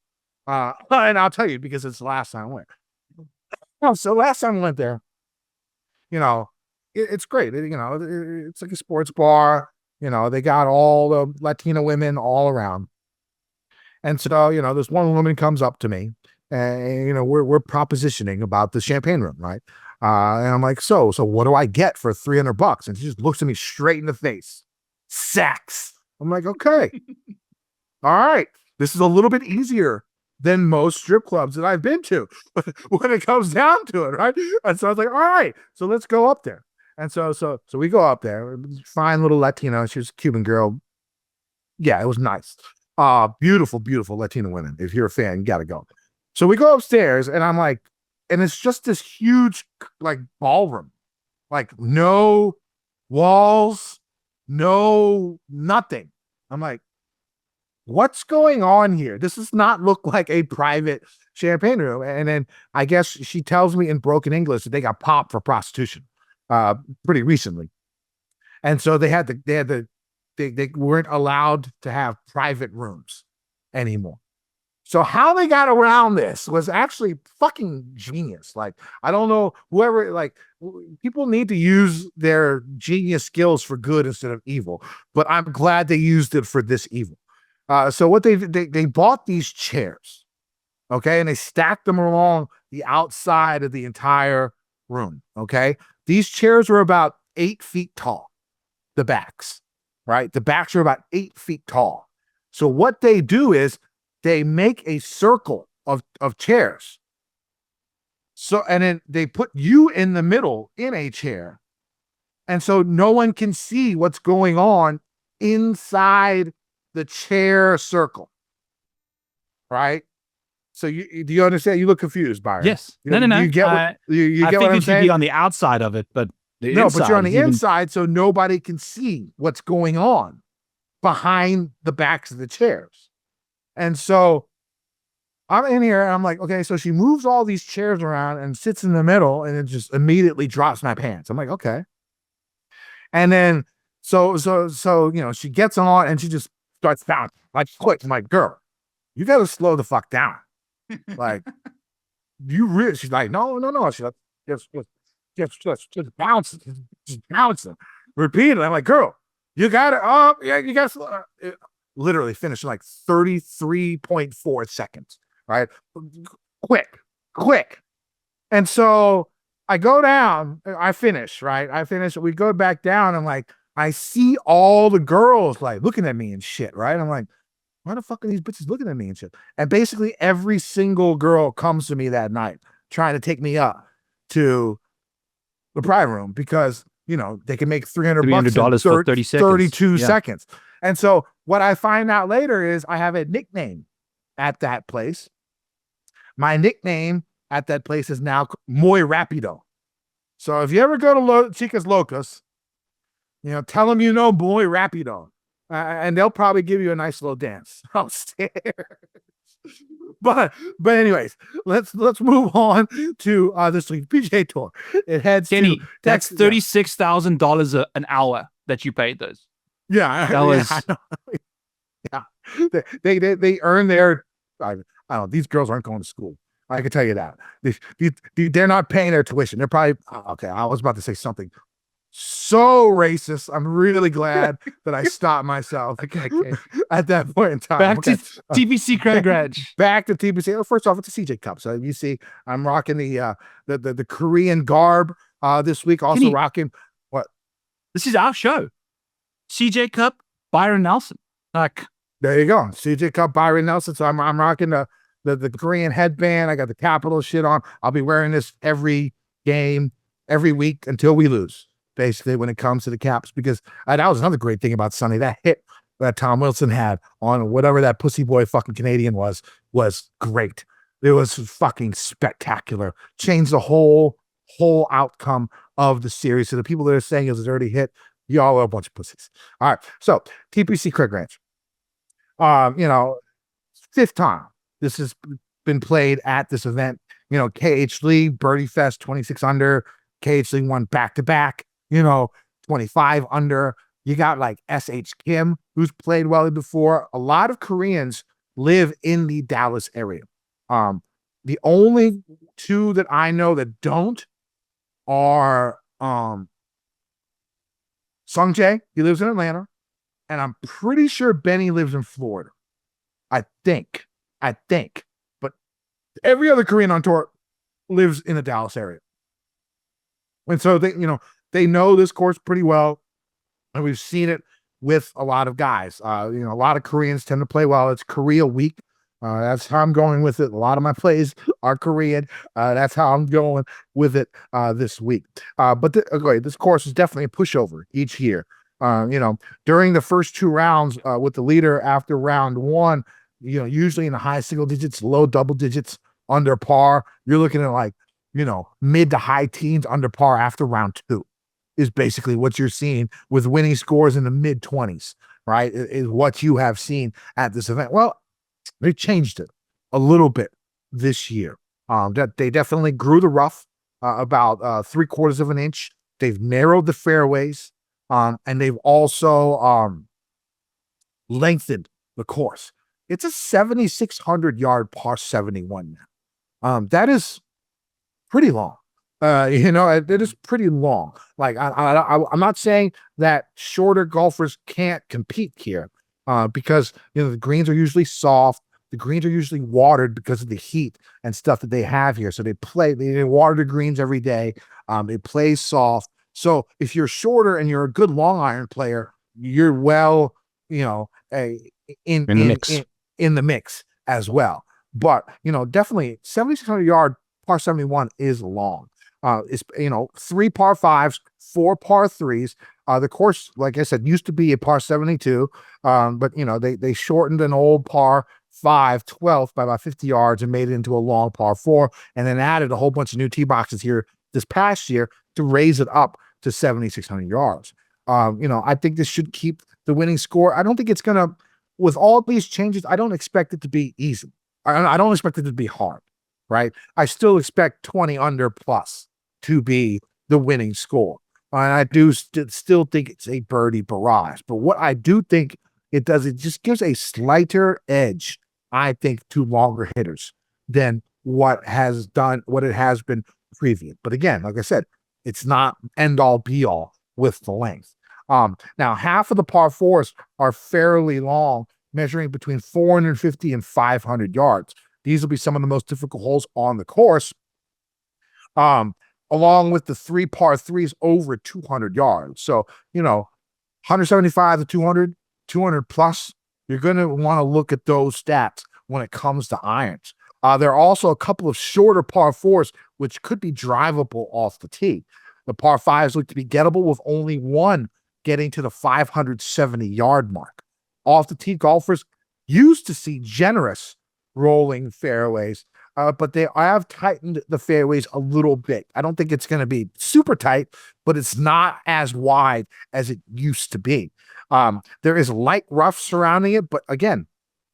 And I'll tell you, because it's the last time I went. So last time I went there, it's great. It's like a sports bar. They got all the Latina women all around. And so, this one woman comes up to me and, we're propositioning about the champagne room, right? And I'm like, so what do I get for $300? And she just looks at me straight in the face. Sex. I'm like, okay. All right. This is a little bit easier than most strip clubs that I've been to when it comes down to it, right? And so I was like, all right, so let's go up there. And so we go up there. Fine little Latino. She was a Cuban girl. Yeah, it was nice. Beautiful, beautiful Latino women. If you're a fan, you got to go. So we go upstairs, and I'm like, and it's just this huge, like, ballroom, like no walls, no nothing. I'm like, what's going on here? This does not look like a private champagne room. And then I guess she tells me in broken English that they got popped for prostitution pretty recently. And so they weren't allowed to have private rooms anymore. So how they got around this was actually fucking genius. Like, I don't know, whoever, like, people need to use their genius skills for good instead of evil, but I'm glad they used it for this evil. So what they bought these chairs, okay, and they stacked them along the outside of the entire room, okay? These chairs were about 8 feet tall, the backs, right? The backs are about 8 feet tall. So what they do is they make a circle of chairs. So, and then they put you in the middle in a chair. And so no one can see what's going on inside the chair circle. Right? So do you understand? You look confused, Byron. Yes. No. You get what, you get what I'm saying? You'd be on the outside of it, but no, but you're on the inside, so nobody can see what's going on behind the backs of the chairs. And so I'm in here and I'm like, okay, so she moves all these chairs around and sits in the middle and it just immediately drops my pants. I'm like, okay. And then, so, you know, she gets on and she just starts bouncing like quick. I'm like, girl, you got to slow the fuck down. Like, you really, she's like, no. She's like, just bouncing, just bouncing. Repeatedly. I'm like, girl, you got to, you got to literally finish in like 33.4 seconds, right? Quick. And so I go down, I finish, right? We go back down and like, I see all the girls like looking at me and shit, right? I'm like, why the fuck are these bitches looking at me and shit? And basically every single girl comes to me that night trying to take me up to the private room because, you know, they can make $300 for 30 seconds. 32 seconds. And so what I find out later is I have a nickname at that place. My nickname at that place is now Muy Rapido. So if you ever go to Chicas Locas, you know, tell them you know Muy Rapido. And they'll probably give you a nice little dance upstairs. But anyways, let's move on to this week's PGA Tour. It heads Kenny, to that's $36,000 an hour that you paid those. Yeah, that was. Yeah, they earn their. I don't know. These girls aren't going to school. I can tell you that. They're not paying their tuition. They're probably okay. I was about to say something so racist. I'm really glad that I stopped myself at that point in time. Back to TPC Craig Ranch. Back to TPC. Oh, first off, it's a CJ Cup. So you see, I'm rocking the Korean garb this week. Also rocking what? This is our show. CJ Cup Byron Nelson. Like, there you go. CJ Cup Byron Nelson. So I'm rocking the Korean headband. I got the capital shit on. I'll be wearing this every game, every week until we lose. Basically, when it comes to the caps, because that was another great thing about Sunday. That hit that Tom Wilson had on whatever that pussy boy fucking Canadian was great. It was fucking spectacular. Changed the whole outcome of the series. So the people that are saying it was already hit, y'all are a bunch of pussies. All right. So TPC Craig Ranch. You know, 5th time this has been played at this event. You know, KH Lee, Birdie Fest, 26 under. KH Lee won back-to-back. You know, 25 under. You got like SH Kim, who's played well before. A lot of Koreans live in the Dallas area. The only two that I know that don't are Sung Jae. He lives in Atlanta. And I'm pretty sure Benny lives in Florida. I think. But every other Korean on tour lives in the Dallas area. And so they know this course pretty well, and we've seen it with a lot of guys. A lot of Koreans tend to play well. It's Korea week. That's how I'm going with it. A lot of my plays are Korean. That's how I'm going with it this week. But this course is definitely a pushover each year. During the first 2 rounds with the leader after round 1, usually in the high single digits, low double digits under par. You're looking at like, mid to high teens under par after round 2 is basically what you're seeing with winning scores in the mid 20s, right? Is what you have seen at this event. Well, they changed it a little bit this year. That they definitely grew the rough about 3/4 of an inch. They've narrowed the fairways, and they've also lengthened the course. It's a 7,600-yard par 71 now. That is pretty long. It is pretty long. Like I'm not saying that shorter golfers can't compete here, because the greens are usually soft. The greens are usually watered because of the heat and stuff that they have here. So they water the greens every day. They play soft. So if you're shorter and you're a good long iron player, you're well, in In the mix. in the mix as well. But definitely 7,600-yard par 71 is long. It's 3 par 5s, 4 par 3s. The course, like I said, used to be a par 72, but they shortened an old par 5 12th by about 50 yards and made it into a long par 4, and then added a whole bunch of new tee boxes here this past year to raise it up to 7,600 yards. I think this should keep the winning score. I don't think it's gonna, with all these changes, I don't expect it to be easy. I don't expect it to be hard, right? I still expect 20 under plus to be the winning score. And I do still think it's a birdie barrage. But what I do think it does, it just gives a slighter edge, I think, to longer hitters than what it has been previous. But again, like I said, it's not end all be all with the length. Now, half of the par 4s are fairly long, measuring between 450 and 500 yards. These will be some of the most difficult holes on the course, along with the 3 par 3s over 200 yards. So, 175 to 200, 200 plus, you're going to want to look at those stats when it comes to irons. There are also a couple of shorter par 4s, which could be drivable off the tee. The par 5s look to be gettable, with only one getting to the 570-yard mark. Off the tee, golfers used to see generous rolling fairways, but they have tightened the fairways a little bit. I don't think it's going to be super tight, but it's not as wide as it used to be. There is light rough surrounding it, but again,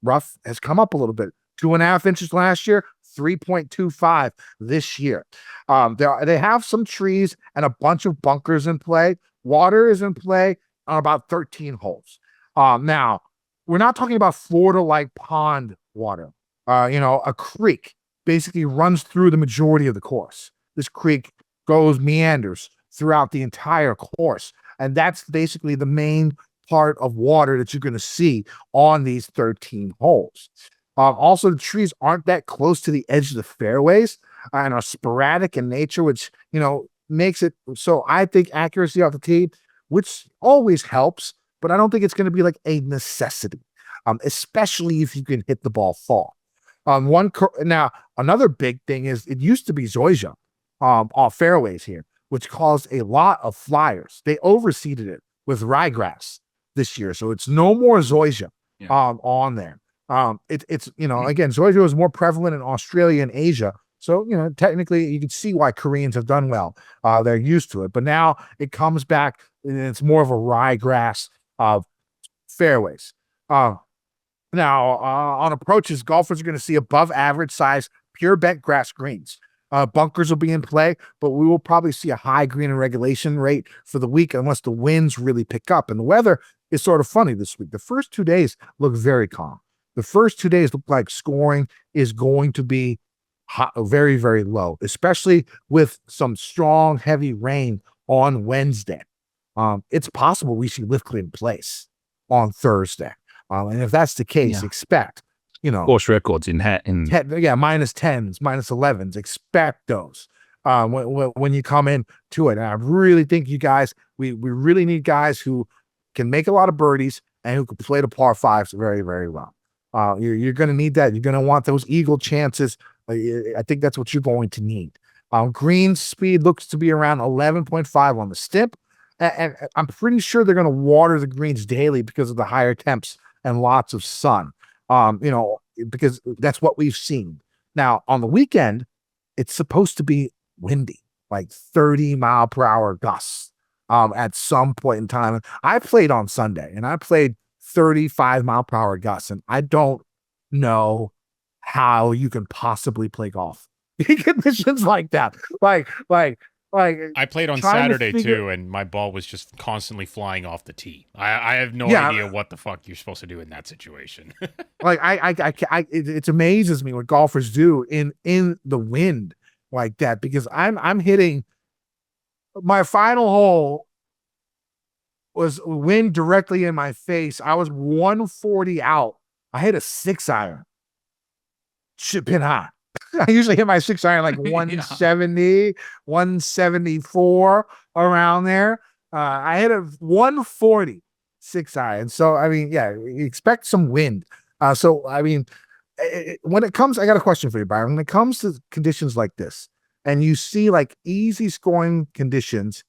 rough has come up a little bit. 2.5 inches last year, 3.25 this year. They have some trees and a bunch of bunkers in play. Water is in play on about 13 holes. Now, we're not talking about Florida-like pond water. A creek basically runs through the majority of the course. This creek meanders throughout the entire course. And that's basically the main part of water that you're going to see on these 13 holes. Also, the trees aren't that close to the edge of the fairways and are sporadic in nature, which, makes it so I think accuracy off the tee, which always helps, but I don't think it's going to be like a necessity, especially if you can hit the ball far. Now, another big thing is it used to be zoysia off fairways here, which caused a lot of flyers. They overseeded it with ryegrass this year, so it's no more zoysia on there. It's again, zoysia is more prevalent in Australia and Asia. So, technically you can see why Koreans have done well. They're used to it, but now it comes back and it's more of a ryegrass of fairways. Now, on approaches, golfers are going to see above average size pure bent grass greens. Bunkers will be in play, but we will probably see a high green and regulation rate for the week unless the winds really pick up. And the weather is sort of funny this week. The first 2 days look very calm. The first 2 days look like scoring is going to be very, very low, especially with some strong, heavy rain on Wednesday. It's possible we see lift clean place on Thursday. And if that's the case, expect, course records in minus 10s, minus 11s, expect those when you come in to it. And I really think you guys, we really need guys who can make a lot of birdies and who can play the par 5s very, very well. You're going to need that. You're going to want those eagle chances. I think that's what you're going to need. Green speed looks to be around 11.5 on the stip. And I'm pretty sure they're going to water the greens daily because of the higher temps and lots of sun, because that's what we've seen. Now, on the weekend, it's supposed to be windy, like 30-mile-per-hour gusts at some point in time. I played on Sunday, and I played 35-mile-per-hour gusts, and I don't know how you can possibly play golf in conditions like that. Like Like I played on trying to Saturday figure- too, and my ball was just constantly flying off the tee. I have no Yeah. idea what the fuck you're supposed to do in that situation. Like it amazes me what golfers do in the wind like that, because I'm hitting my final hole was wind directly in my face. I was 140 out. I hit a 6-iron. Shit been hot. I usually hit my 6-iron like 170, 174 around there. I hit a 140 6-iron. So I mean, yeah, expect some wind. So I mean, when it comes, I got a question for you, Byron. When it comes to conditions like this, and you see like easy scoring conditions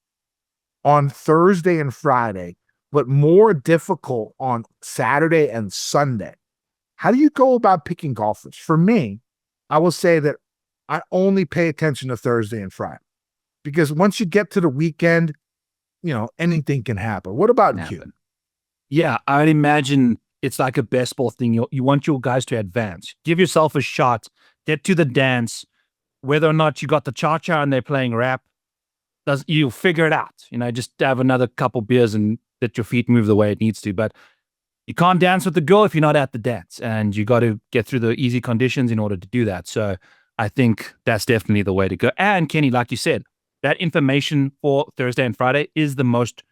on Thursday and Friday, but more difficult on Saturday and Sunday, how do you go about picking golfers? For me, I will say that I only pay attention to Thursday and Friday, because once you get to the weekend, you know, anything can happen. What about you? Yeah, I'd imagine it's like a baseball thing. You want your guys to advance. Give yourself a shot. Get to the dance. Whether or not you got the cha-cha and they're playing rap, you'll figure it out. You know, just have another couple beers and let your feet move the way it needs to. But you can't dance with the girl if you're not at the dance. And you got to get through the easy conditions in order to do that. So I think that's definitely the way to go. And Kenny, like you said, that information for Thursday and Friday is the most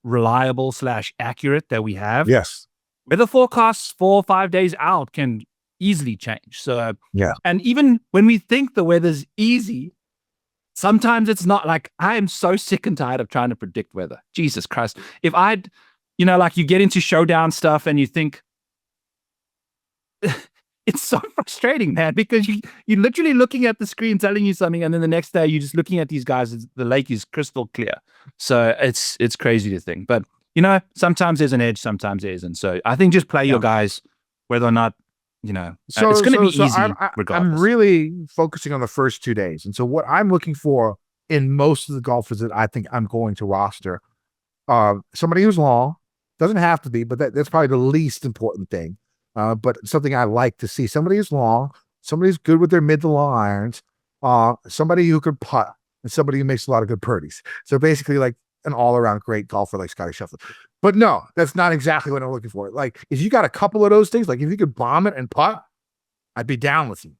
reliable / accurate that we have. Yes. Weather forecasts 4 or 5 days out can easily change. So yeah. And even when we think the weather's easy, sometimes it's not. Like, I am so sick and tired of trying to predict weather. Jesus Christ. If I'd, you know, like you get into showdown stuff and you think, it's so frustrating, man, because you're literally looking at the screen telling you something, and then the next day you're just looking at these guys. The lake is crystal clear. So it's crazy to think. But, you know, sometimes there's an edge, sometimes there isn't. So I think just play your guys, whether or not, you know, it's going to be easy regardless. I'm really focusing on the first 2 days. And so what I'm looking for in most of the golfers that I think I'm going to roster, somebody who's long, doesn't have to be, but that's probably the least important thing. But something I like to see, somebody who's long, somebody who's good with their mid to long irons, somebody who could putt, and somebody who makes a lot of good birdies. So basically like an all-around great golfer like Scotty Scheffler. But no, that's not exactly what I'm looking for. Like, if you got a couple of those things, like if you could bomb it and putt, I'd be down with you.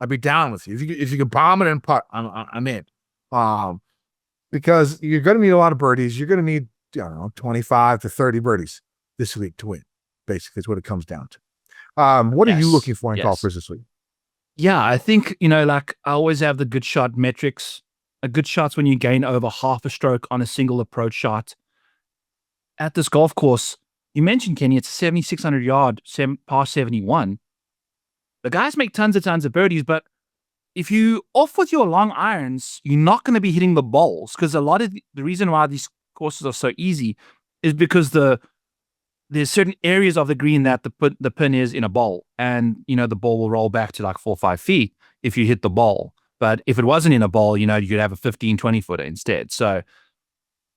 I'd be down with you. If you could bomb it and putt, I'm in. Because you're going to need a lot of birdies. You're going to need, I don't know, 25 to 30 birdies this week to win. Basically, is what it comes down to. What are you looking for in golfers this week? Yeah, I think, you know, like I always have the good shot metrics. A good shot's when you gain over half a stroke on a single approach shot. At this golf course, you mentioned, Kenny, it's 7,600 yard, par 71. The guys make tons of birdies, but if you off with your long irons, you're not going to be hitting the balls, because a lot of the reason why these courses are so easy is because there's certain areas of the green that the pin is in a bowl, and, you know, the ball will roll back to like 4 or 5 feet if you hit the ball. But if it wasn't in a bowl, you know, you could have a 15, 20 footer instead. So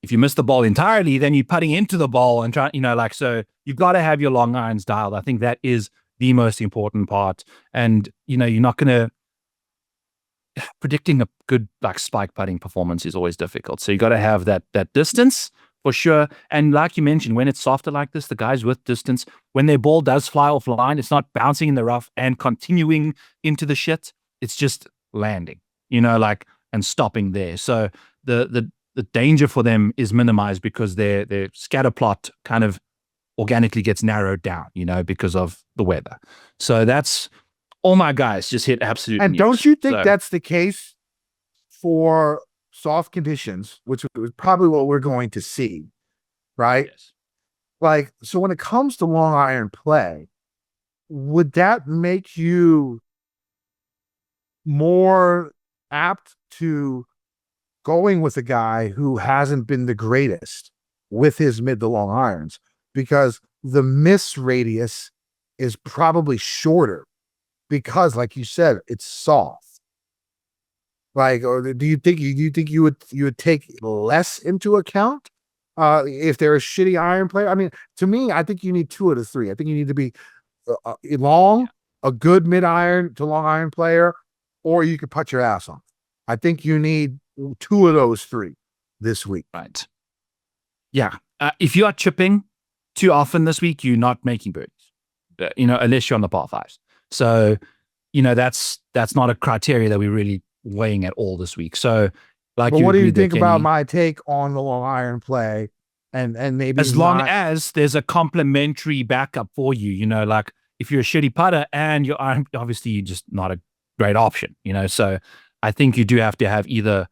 if you miss the ball entirely, then you're putting into the ball and trying, you know, like, so you've got to have your long irons dialed. I think that is the most important part. And, you know, you're not going to, predicting a good like spike putting performance is always difficult. So you got to have that distance for sure. And like you mentioned, when it's softer like this, the guys with distance, when their ball does fly offline, it's not bouncing in the rough and continuing into the shit. It's just landing, you know, like, and stopping there. So the danger for them is minimized because their scatter plot kind of organically gets narrowed down, you know, because of the weather. So that's all my guys just hit absolute. And don't you think that's the case for soft conditions, which is probably what we're going to see, right? Yes. Like, so when it comes to long iron play, would that make you more apt to going with a guy who hasn't been the greatest with his mid to long irons, because the miss radius is probably shorter because, like you said, it's soft? Like, or do you think you would take less into account if they're a shitty iron player? I mean, to me, I think you need 2 out of 3. I think you need to be long, a good mid iron to long iron player, or you could put your ass on. I think you need two of those three this week. Right. Yeah. If you are chipping too often this week, you're not making birdies, unless you're on the par fives. So, that's not a criteria that we're really weighing at all this week. So, but what do you think about my take on the long iron play? And maybe as long as there's a complementary backup for you, like if you're a shitty putter and your iron, obviously you're just not a great option, So I think you do have to have either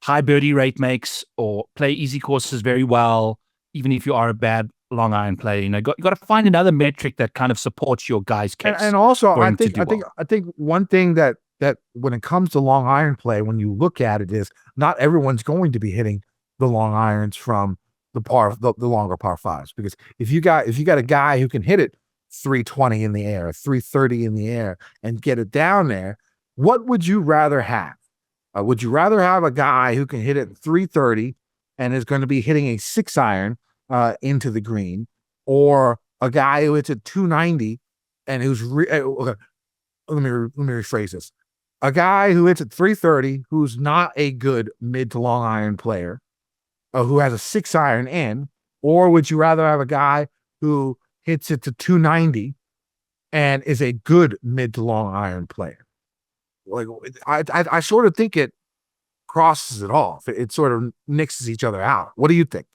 high birdie rate makes or play easy courses very well, even if you are a bad long iron player. You got to find another metric that kind of supports your guy's case. And also, I think one thing that when it comes to long iron play, when you look at it, is not everyone's going to be hitting the long irons from the longer par fives, because if you got a guy who can hit it 320 in the air, 330 in the air, and get it down there, what would you rather have? Would you rather have a guy who can hit it 330 and is going to be hitting a 6 iron into the green, or a guy who hits at 290 and who's okay, let me rephrase this. A guy who hits at 330 who's not a good mid to long iron player, who has a 6 iron in, or would you rather have a guy who hits it to 290 and is a good mid to long iron player? Like, I sort of think it crosses it off. It sort of mixes each other out. What do you think?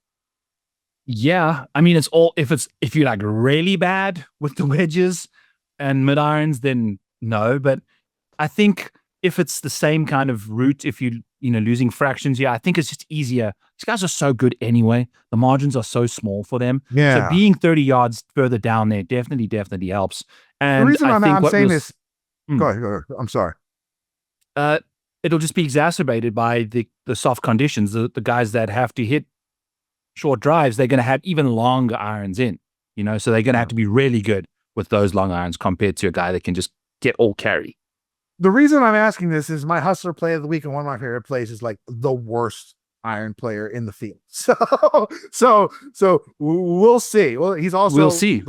Yeah, I mean, it's all if you're like really bad with the wedges and mid irons, then no. But I think if it's the same kind of route, if you losing fractions, I think it's just easier. These guys are so good anyway. The margins are so small for them. Yeah. So being 30 yards further down there definitely helps. And the reason I'm saying this, go ahead. I'm sorry. It'll just be exacerbated by the soft conditions. The guys that have to hit short drives, they're going to have even longer irons in, so they're going to have to be really good with those long irons compared to a guy that can just get all carry. The reason I'm asking this is my hustler play of the week, and one of my favorite plays is like the worst iron player in the field. So we'll see. Well, he's also we'll see.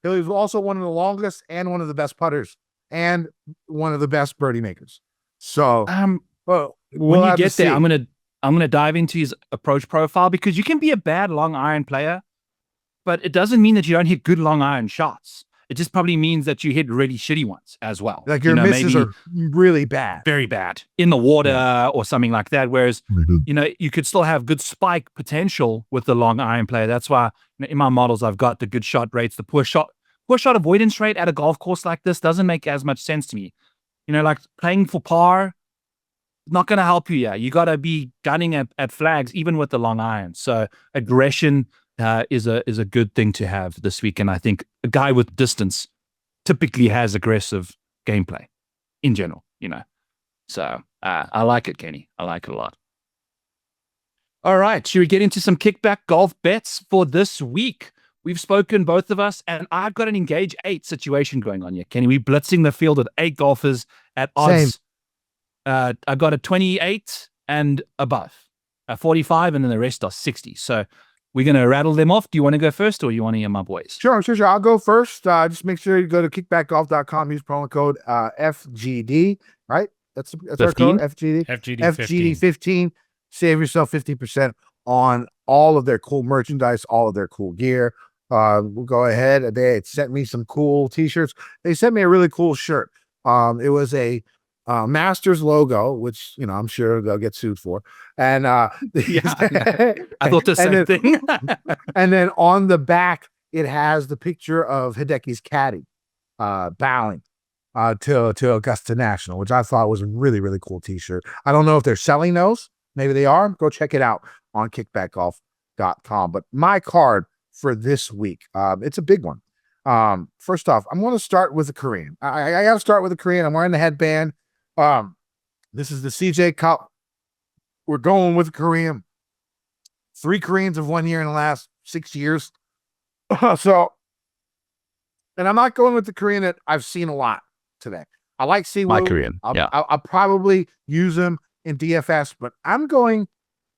He's also one of the longest and one of the best putters and one of the best birdie makers. So when you get there, I'm gonna dive into his approach profile, because you can be a bad long iron player, but it doesn't mean that you don't hit good long iron shots. It just probably means that you hit really shitty ones as well. Like your misses are really bad. Very bad. In the water or something like that. Whereas, you could still have good spike potential with the long iron player. That's why in my models, I've got the good shot rates. The poor shot avoidance rate at a golf course like this doesn't make as much sense to me. Like playing for par, not going to help you. Yeah, you got to be gunning at flags, even with the long iron. So aggression is a good thing to have this week. And I think a guy with distance typically has aggressive gameplay in general, So I like it, Kenny. I like it a lot. All right. Should we get into some kickback golf bets for this week? We've spoken, both of us, and I've got an engage 8 situation going on here, Kenny. We're blitzing the field with 8 golfers at odds. I got a 28 and above, a 45, and then the rest are 60. So we're going to rattle them off. Do you want to go first, or you want to hear my boys? Sure. I'll go first. Just make sure you go to kickbackgolf.com, use promo code FGD, right? That's our code, FGD 15. Save yourself 50% on all of their cool merchandise, all of their cool gear. We'll go ahead. They sent me some cool t-shirts. They sent me a really cool shirt. It was a Masters logo, which I'm sure they'll get sued for. And I thought the same thing. And then on the back, it has the picture of Hideki's caddy bowing to Augusta National, which I thought was a really, really cool t-shirt. I don't know if they're selling those. Maybe they are. Go check it out on kickbackgolf.com. But my card for this week, it's a big one. First off, I'm going to start with the Korean. I got to start with the Korean. I'm wearing the headband. This is the CJ Cup. We're going with the Korean. 3 Koreans have won here in the last 6 years. And I'm not going with the Korean that I've seen a lot today. I like Siwoo. My Korean. I'll probably use him in DFS, but I'm going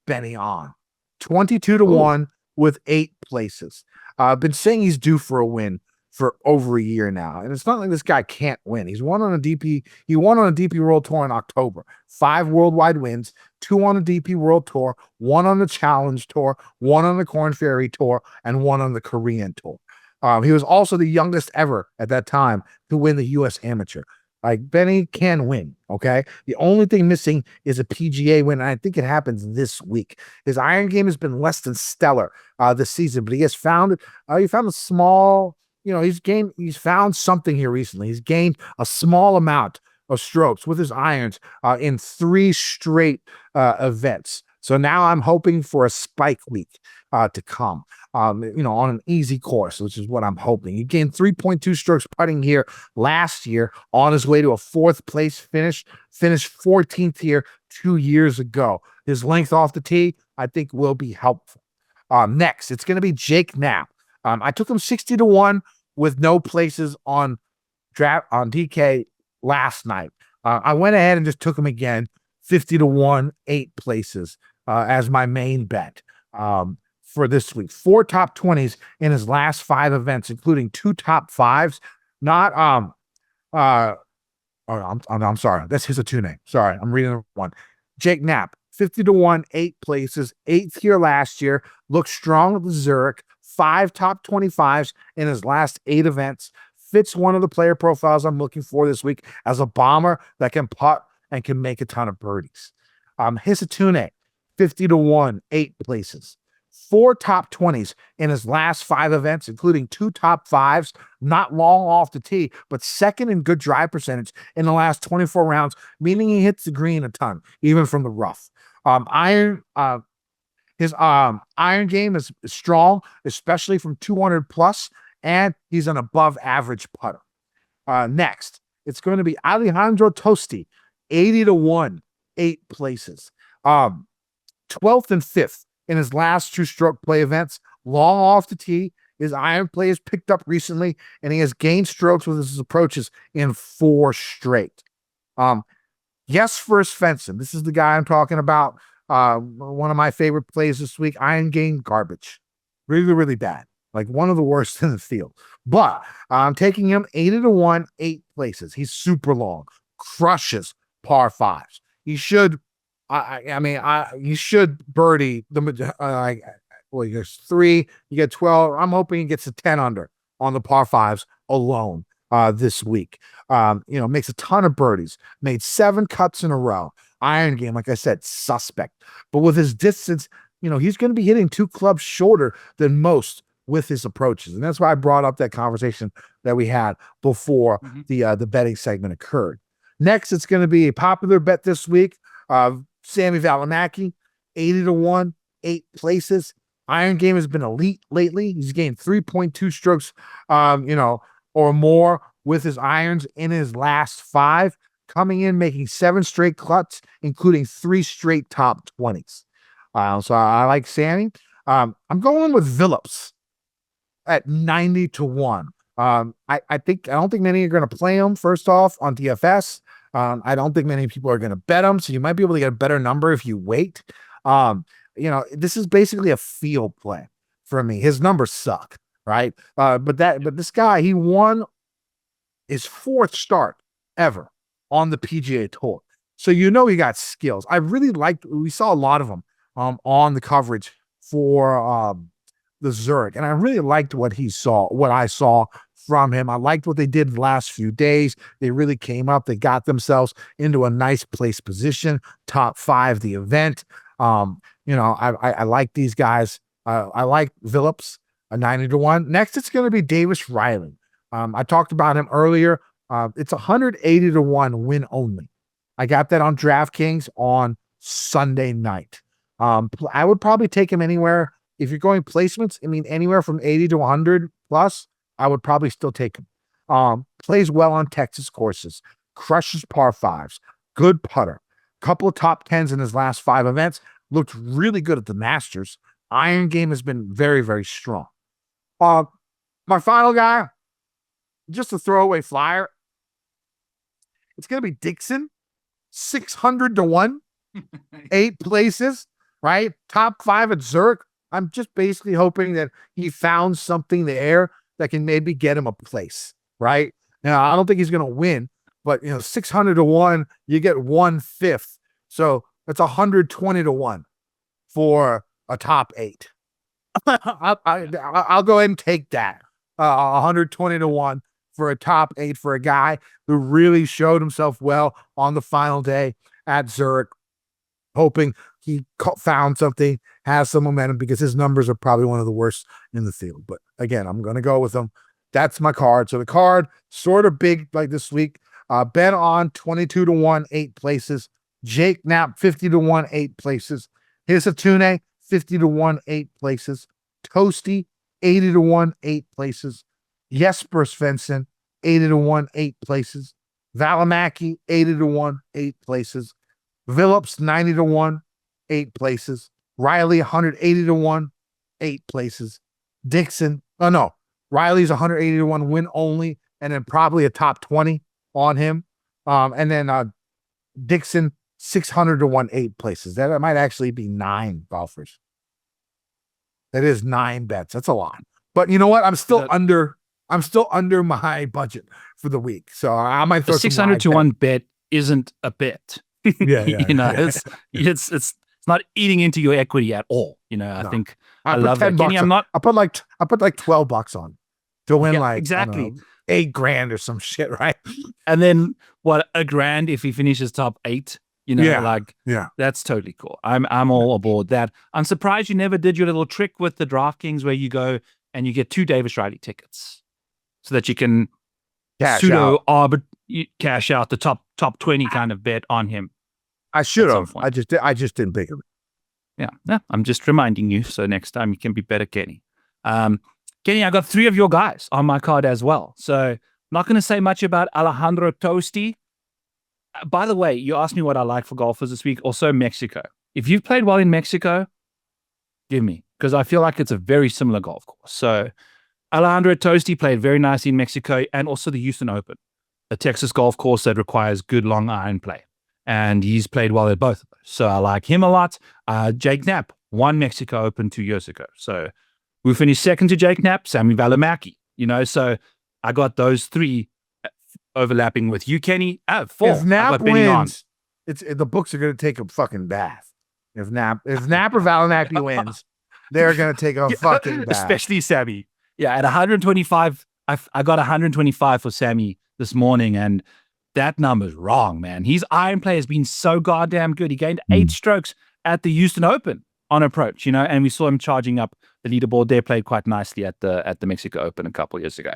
Benny on 22 to 1 with 8 places. I've been saying he's due for a win for over a year now. And it's not like this guy can't win. He won on a DP World Tour in October. 5 worldwide wins, 2 on the DP World Tour, 1 on the Challenge Tour, 1 on the Korn Ferry Tour, and 1 on the Korean Tour. He was also the youngest ever at that time to win the U.S. Amateur. Like, Benny can win, okay? The only thing missing is a PGA win, and I think it happens this week. His iron game has been less than stellar this season, but he found a small, he's found something here recently. He's gained a small amount of strokes with his irons in 3 straight events. So now I'm hoping for a spike week to come, on an easy course, which is what I'm hoping. He gained 3.2 strokes putting here last year on his way to a 4th place finish, finished 14th here 2 years ago. His length off the tee, I think, will be helpful. Next, it's going to be Jake Knapp. I took him 60-1 with no places on DK last night. I went ahead and just took him again, 50-1, 8 places as my main bet for this week. 4 top 20s in his last 5 events, including 2 top 5s. I'm sorry. That's Hisatune. Sorry, I'm reading the one. Jake Knapp, 50-1, 8 places, 8th here last year. Looked strong at the Zurich. 5 top 25s in his last 8 events. Fits one of the player profiles I'm looking for this week as a bomber that can putt and can make a ton of birdies. Hisatune, 50-1, 8 places. 4 top 20s in his last 5 events, including 2 top 5s, not long off the tee, but 2nd in good drive percentage in the last 24 rounds, meaning he hits the green a ton, even from the rough. His iron game is strong, especially from 200 plus, and he's an above average putter. Next, it's going to be Alejandro Tosti, 80-1, 8 places. 12th and 5th in his last 2 stroke play events, long off the tee. His iron play has picked up recently, and he has gained strokes with his approaches in 4 straight. Yes, first Svensson. This is the guy I'm talking about. One of my favorite plays this week. Iron game garbage. Really, really bad. Like one of the worst in the field. But I'm taking him 80-1, 8 places. He's super long. Crushes par 5s. He should you should birdie the he gets 3, you get 12. I'm hoping he gets a 10 under on the par 5s alone this week. Makes a ton of birdies, made 7 cuts in a row. Iron game, like I said, suspect. But with his distance, he's going to be hitting 2 clubs shorter than most with his approaches. And that's why I brought up that conversation that we had before the betting segment occurred. Next, it's going to be a popular bet this week. Sammy Valimaki, 80-1, 8 places. Iron game has been elite lately. He's gained 3.2 strokes, or more with his irons in his last 5, coming in, making 7 straight cuts, including 3 straight top 20s. So I like Sammy. I'm going with Phillips at 90-1. I don't think many are going to play him first off on DFS. I don't think many people are going to bet him, so you might be able to get a better number if you wait. This is basically a field play for me. His numbers suck, right? But this guy, he won his 4th start ever on the PGA Tour. So he got skills. We saw a lot of them on the coverage for the Zurich, and I really liked what I saw from him. I liked what they did the last few days. They really came up. They got themselves into a nice place position, top 5 the event. I like these guys. I like Phillips, a 90-1. Next, it's going to be Davis Riley. I talked about him earlier. It's 180-1 win only. I got that on DraftKings on Sunday night. I would probably take him anywhere. If you're going placements, anywhere from 80 to 100 plus, I would probably still take him. Plays well on Texas courses, crushes par 5s, good putter, couple of top 10s in his last 5 events, looked really good at the Masters. Iron game has been very, very strong. My final guy, just a throwaway flyer. It's going to be Dixon, 600-1, 8 places, right? Top 5 at Zurich. I'm just basically hoping that he found something there that can maybe get him a place, right? Now, I don't think he's going to win, but 600 to 1, you get 1/5. So that's 120 to 1 for a top 8. I'll go ahead and take that. 120 to 1 for a top 8 for a guy who really showed himself well on the final day at Zurich, hoping he found something, has some momentum, because his numbers are probably one of the worst in the field. But again, I'm going to go with him. That's my card. So the card, sort of big like this week. Ben on 22 to 1, 8 places. Jake Knapp, 50 to 1, 8 places. Hisatune, 50 to 1, 8 places. Toasty, 80 to 1, 8 places. Jesper Svensson, 80 to 1, 8 places. Valimaki, 80 to 1, 8 places. Phillips, 90 to 1, 8 places. Riley, 180 to 1, 8 places. Dixon, Riley's 180 to 1 win only, and then probably a top 20 on him. And then Dixon, 600 to 1, 8 places. That might actually be 9 golfers. That is 9 bets. That's a lot. But you know what? I'm still under my budget for the week. So I might throw 600 to 1 bet isn't a bet. It's not eating into your equity at all. I think I love that. Kenny, I put like $12 on to win exactly $8,000 or some shit, right? And then what, $1,000 if he finishes top 8? That's totally cool. I'm all aboard that. I'm surprised you never did your little trick with the DraftKings where you go and you get 2 Davis Riley tickets so that you can cash out the top 20 kind of bet on him. I should have. I just didn't pick him. Yeah. I'm just reminding you, so next time you can be better, Kenny. Kenny, I got 3 of your guys on my card as well. So not going to say much about Alejandro Tosti. By the way, you asked me what I like for golfers this week. Also, Mexico. If you've played well in Mexico, give me, because I feel like it's a very similar golf course. So Alejandro Tosti played very nicely in Mexico, and also the Houston Open, a Texas golf course that requires good long iron play. And he's played well at both of those. So I like him a lot. Jake Knapp won Mexico Open 2 years ago. So we finished second to Jake Knapp, Sammy Valimaki. So I got those 3 overlapping with you, Kenny. 4. If Knapp wins, the books are going to take a fucking bath. If Knapp or Valimaki wins, they're going to take a fucking bath. Especially Sammy. Yeah, at 125, I got 125 for Sammy this morning, and that number's wrong, man. His iron play has been so goddamn good. He gained 8 strokes at the Houston Open on approach, and we saw him charging up the leaderboard there, played quite nicely at the Mexico Open a couple of years ago.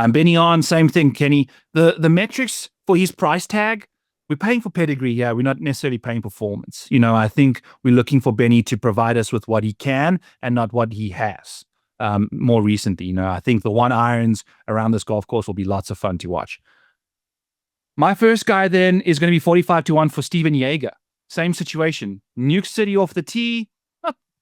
Benny on, same thing, Kenny. The metrics for his price tag, we're paying for pedigree here. We're not necessarily paying performance. I think we're looking for Benny to provide us with what he can and not what he has. More recently, I think the 1 irons around this golf course will be lots of fun to watch. My first guy then is going to be 45 to 1 for Steven Yeager. Same situation. Nuke City off the tee.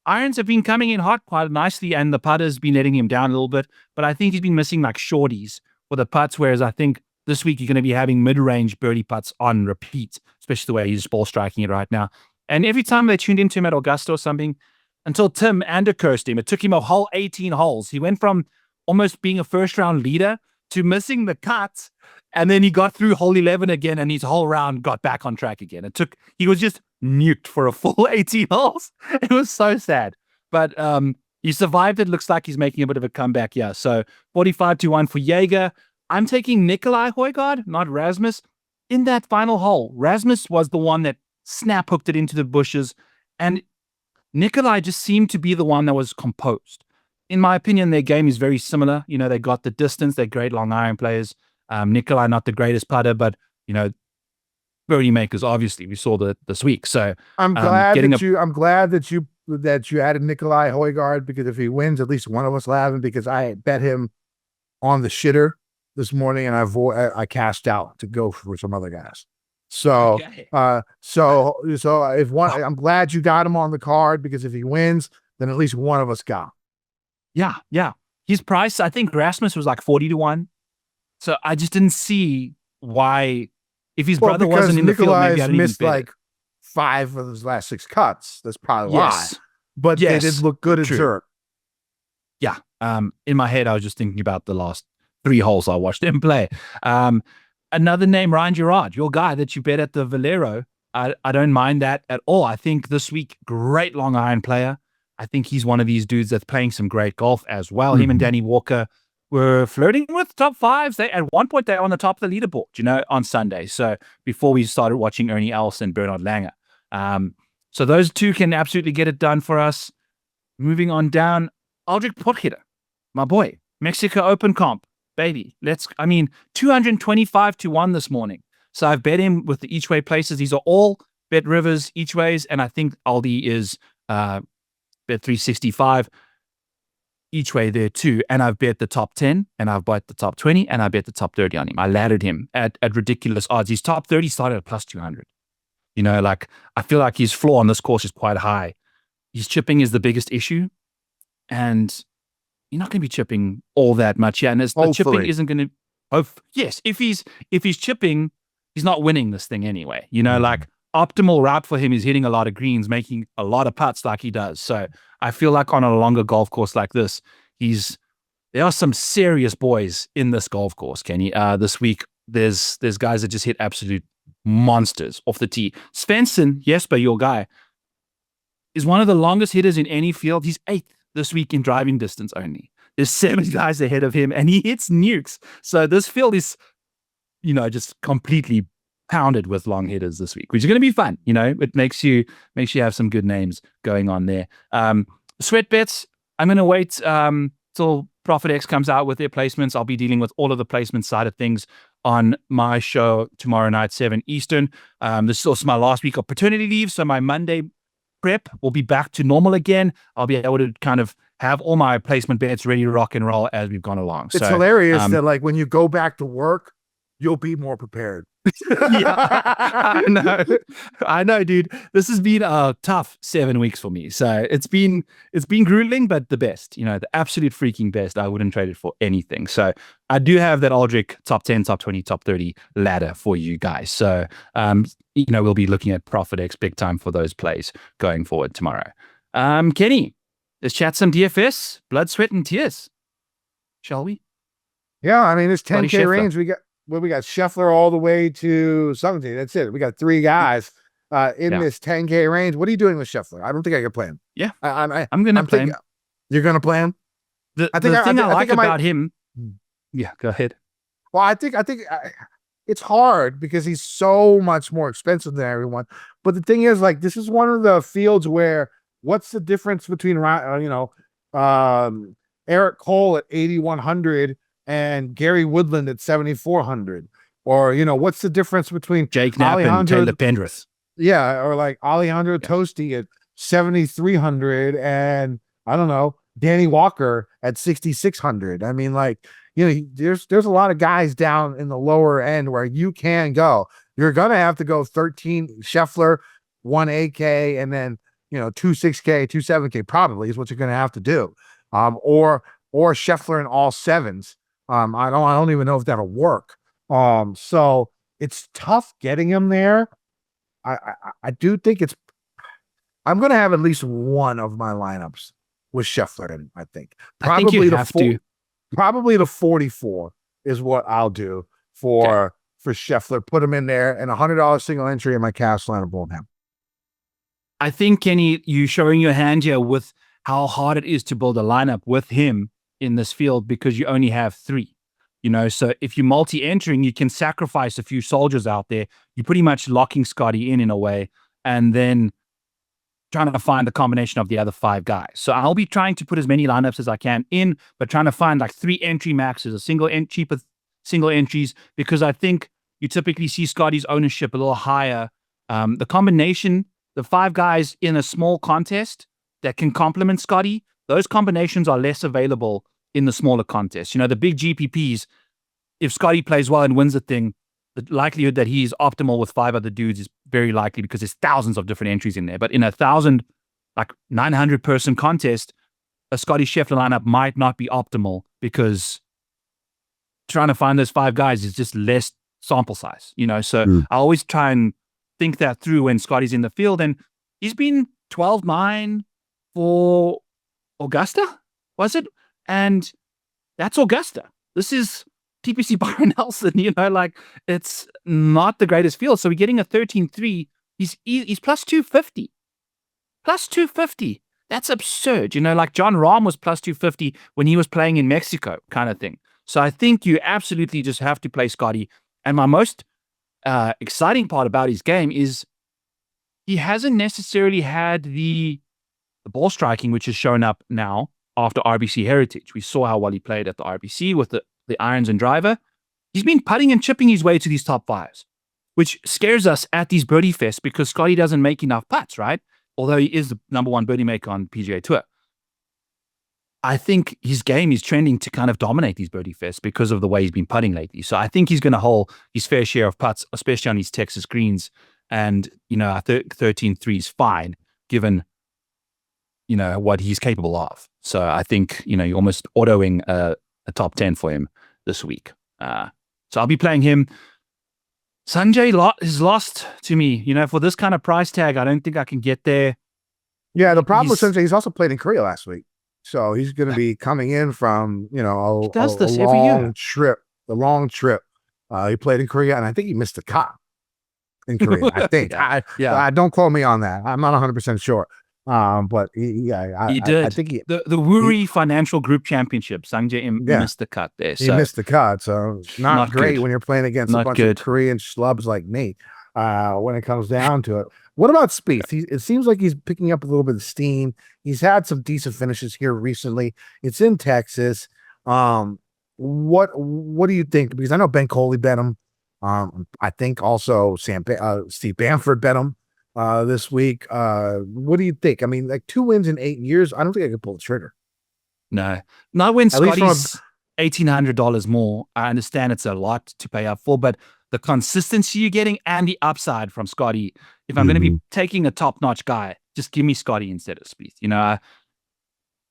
Irons have been coming in hot quite nicely, and the putter's been letting him down a little bit. But I think he's been missing like shorties for the putts, whereas I think this week you're going to be having mid-range birdie putts on repeat, especially the way he's ball striking it right now. And every time they tuned into him at Augusta or something, until Tim undercursed him, it took him a whole 18 holes. He went from almost being a first-round leader to missing the cut, and then he got through hole 11 again, and his whole round got back on track again. He was just nuked for a full 18 holes. It was so sad. But he survived it. Looks like he's making a bit of a comeback. Yeah. So 45 to 1 for Yeager. I'm taking Nikolai Højgaard, not Rasmus, in that final hole. Rasmus was the one that snap hooked it into the bushes, and Nikolai just seemed to be the one that was composed. In my opinion, their game is very similar. They got the distance. They're great long iron players. Nikolai, not the greatest putter, but, birdie makers, obviously. We saw this week. So I'm glad that you added Nikolai Højgaard, because if he wins, at least one of us will have him, because I bet him on the shitter this morning, and I cashed out to go for some other guys. So, okay. If one, I'm glad you got him on the card, because if he wins, then at least one of us got him. Yeah. His price, I think Rasmus was like 40 to 1. So I just didn't see why, if his brother wasn't in the field, maybe I missed like 5 of his last 6 cuts. That's probably why. But they did look good at Zurich. yeah, in my head, I was just thinking about the last 3 holes I watched him play. Another name, Ryan Gerard, your guy that you bet at the Valero. I don't mind that at all. I think this week, great long iron player. I think he's one of these dudes that's playing some great golf as well. Him and Danny Walker were flirting with top 5s. They at one point they're on the top of the leaderboard, on Sunday. So before we started watching Ernie Els and Bernard Langer. So those two can absolutely get it done for us. Moving on down, Aldrich Potgieter, my boy, Mexico Open comp, baby. 225 to 1 this morning. So I've bet him with the each way places. These are all Bet Rivers each ways, and I think Aldi is bet 365 each way there too. And I've bet the top 10, and I've bet the top 20, and I bet the top 30 on him. I laddered him at ridiculous odds. His top 30 started at plus 200. I feel like his floor on this course is quite high. His chipping is the biggest issue, and you're not going to be chipping all that much. Yeah, and the chipping isn't going to. Yes, if he's chipping, he's not winning this thing anyway. Optimal route for him is hitting a lot of greens, making a lot of putts like he does. So I feel like on a longer golf course like this, there are some serious boys in this golf course, Kenny. This week, there's guys that just hit absolute monsters off the tee. Svensson, Jesper, your guy, is one of the longest hitters in any field. He's 8th this week in driving distance only. There's 7 guys ahead of him, and he hits nukes. So this field is, just completely pounded with long hitters this week, which is going to be fun. It makes you have some good names going on there. Sweat bets, I'm going to wait till ProphetX comes out with their placements. I'll be dealing with all of the placement side of things on my show tomorrow night, 7 Eastern. This is also my last week of paternity leave, so my Monday prep will be back to normal again. I'll be able to kind of have all my placement bets ready to rock and roll as we've gone along. It's hilarious that when you go back to work, you'll be more prepared. Yeah, I know, dude. This has been a tough 7 weeks for me. So it's been grueling, but the best, the absolute freaking best. I wouldn't trade it for anything. So I do have that Aldrich top 10, top 20, top 30 ladder for you guys. So, we'll be looking at ProphetX big time for those plays going forward tomorrow. Kenny, let's chat some DFS, blood, sweat, and tears. Shall we? Yeah, it's 10K range. We got Scheffler all the way to 17. That's it. We got 3 guys in this 10K range. What are you doing with Scheffler? I don't think I can play him. Yeah, I'm going to play him. You're going to play him? The thing I like about him. Yeah, go ahead. Well, I think it's hard because he's so much more expensive than everyone. But the thing is, this is one of the fields where what's the difference between Eric Cole at 8,100 and Gary Woodland at 7,400, or what's the difference between Jake Knapp and Taylor Pendrith? Yeah, or Alejandro Tosti at 7,300, and I don't know, Danny Walker at 6,600. There's a lot of guys down in the lower end where you can go. You're gonna have to go 13 Scheffler, 1 AK, and then 2 6K, 2 7K probably is what you're gonna have to do, or Scheffler in all 7s. I don't even know if that'll work. So it's tough getting him there. I do think I'm going to have at least one of my lineups with Scheffler in, I think. Probably the 44 is what I'll do for Scheffler. Put him in there, and $100 single entry in my cash lineup won't happen. I think, Kenny, you showing your hand here with how hard it is to build a lineup with him in this field, because you only have 3, so if you're multi-entering, you can sacrifice a few soldiers out there. You're pretty much locking Scotty in a way, and then trying to find the combination of the other 5 guys. So I'll be trying to put as many lineups as I can in, but trying to find 3 entry maxes, cheaper single entries, because I think you typically see Scotty's ownership a little higher. The combination, the 5 guys in a small contest that can complement Scotty, those combinations are less available in the smaller contests. The big GPPs, if Scotty plays well and wins the thing, the likelihood that he's optimal with 5 other dudes is very likely, because there's thousands of different entries in there. But in a 900 person contest, a Scotty Scheffler lineup might not be optimal, because trying to find those 5 guys is just less sample size, So I always try and think that through when Scotty's in the field, and he's been 12-9 for Augusta, was it? And that's Augusta. This is TPC Byron Nelson, like it's not the greatest field. So we're getting a 13-3. He's plus 250. Plus 250. That's absurd. Like John Rahm was plus 250 when he was playing in Mexico, kind of thing. So I think you absolutely just have to play Scotty. And my most exciting part about his game is he hasn't necessarily had the ball striking, which has shown up now after RBC Heritage. We saw how well he played at the RBC with the irons and driver. He's been putting and chipping his way to these top fives, which scares us at these birdie fests because Scotty doesn't make enough putts, right? Although he is the number one birdie maker on PGA Tour. I think his game is trending to kind of dominate these birdie fests because of the way he's been putting lately. So I think he's going to hold his fair share of putts, especially on his Texas greens. And, I 13-3 is fine given, what he's capable of. So I think, you're almost autoing a top 10 for him this week. So I'll be playing him. Sanjay has lost to me, for this kind of price tag. I don't think I can get there. Yeah, the problem with Sanjay, he's also played in Korea last week. So he's going to be coming in from, a long trip. The long trip. He played in Korea, and I think he missed the cut in Korea. I think. I don't quote me on that. I'm not 100% sure. But he did. I think the Wuri Financial Group Championship. Sanjay missed the cut there. So. He missed the cut, so not great good. When you're playing against a bunch of Korean schlubs like me. When it comes down to it, what about Spieth? It seems like he's picking up a little bit of steam. He's had some decent finishes here recently. It's in Texas. What do you think? Because I know Ben Coley bet him. I think also Steve Bamford bet him. This week. What do you think? I mean, like 2 wins in 8 years. I don't think I could pull the trigger. No, not when Scotty's $1,800 more. I understand it's a lot to pay up for, but the consistency you're getting and the upside from Scotty. If I'm going to be taking a top-notch guy, just give me Scotty instead of Spieth.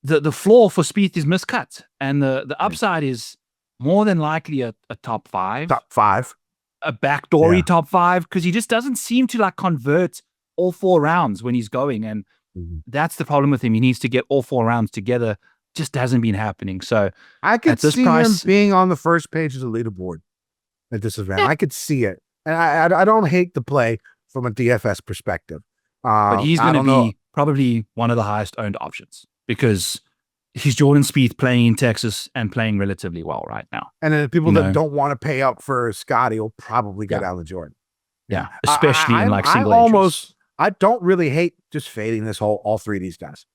The floor for Spieth is miscut, and the upside is more than likely a top 5. Top 5. A backdoory top 5, because he just doesn't seem to convert all 4 rounds when he's going, and that's the problem with him. He needs to get all 4 rounds together. Just hasn't been happening. So I could see him being on the first page of the leaderboard at this event. I could see it, and I don't hate the play from a DFS perspective. But he's going to be probably one of the highest owned options because he's Jordan Spieth playing in Texas and playing relatively well right now. And then the people that don't want to pay up for Scotty will probably get Alan Jordan. Yeah, especially in single I don't really hate just fading all 3 of these guys.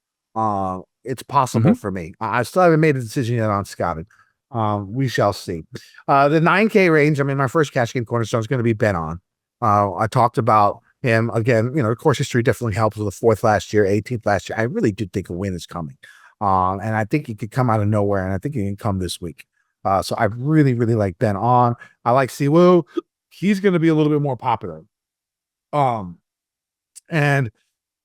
It's possible for me. I still haven't made a decision yet on Scotty. We shall see. The 9K range, I mean, my first cash game cornerstone is going to be Ben on. I talked about him again. Course history definitely helps with the 4th last year, 18th last year. I really do think a win is coming. And I think he could come out of nowhere, and I think he can come this week. So I really, really like Ben on. I like Siwoo. He's going to be a little bit more popular. And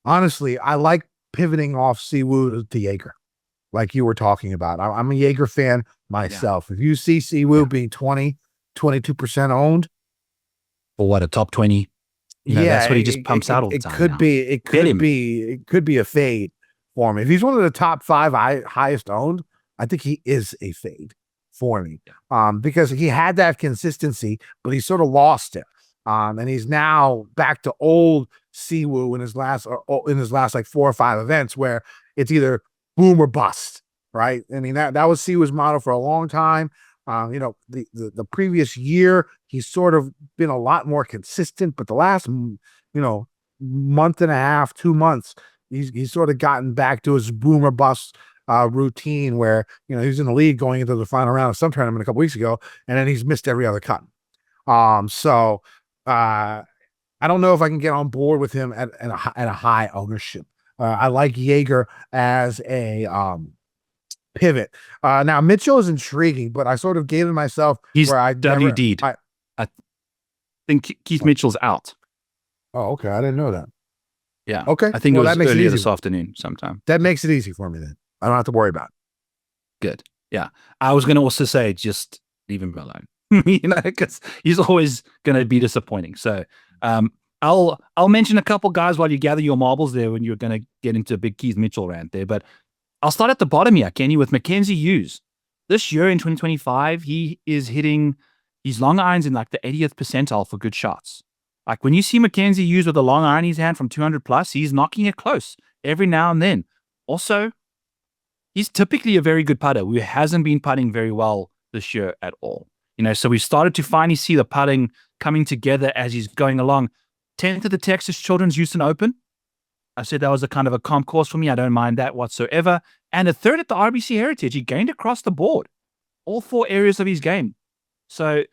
honestly, I like pivoting off Siwoo to Jaeger, like you were talking about. I'm a Jaeger fan myself. If you see Siwoo being 22% owned, or what, a top 20? That's what he just pumps out all the time. It could be a fade for me. If he's one of the top 5 highest owned, I think he is a fade for me. Because he had that consistency, but he sort of lost it. And he's now back to old Siwoo in his last like 4 or 5 events where it's either boom or bust, right? I mean, that was Siwoo's model for a long time. The previous year, he's sort of been a lot more consistent, but the last, month and a half, 2 months, he's sort of gotten back to his boom or bust routine where, he was in the lead going into the final round of some tournament a couple weeks ago, and then he's missed every other cut. So I don't know if I can get on board with him at a high ownership. I like Jaeger as a pivot. Now Mitchell is intriguing, but I sort of gave it myself. He's WD'd. I think Keith Mitchell's out. Oh, okay. I didn't know that. Yeah. Okay. I think it was earlier this afternoon sometime. That makes it easy for me then. I don't have to worry about it. Good. Yeah. I was going to also say, just leave him alone. Because he's always going to be disappointing. So I'll mention a couple guys while you gather your marbles there when you're going to get into a big Keith Mitchell rant there. But I'll start at the bottom here, Kenny, with Mackenzie Hughes. This year in 2025, he is hitting his long irons in like the 80th percentile for good shots. Like when you see Mackenzie Hughes with a long iron in his hand from 200 plus, he's knocking it close every now and then. Also, he's typically a very good putter who hasn't been putting very well this year at all. So we started to finally see the putting coming together as he's going along. 10th at the Texas Children's Houston Open. I said that was a kind of a comp course for me. I don't mind that whatsoever. And a third at the RBC Heritage. He gained across the board, all 4 areas of his game. So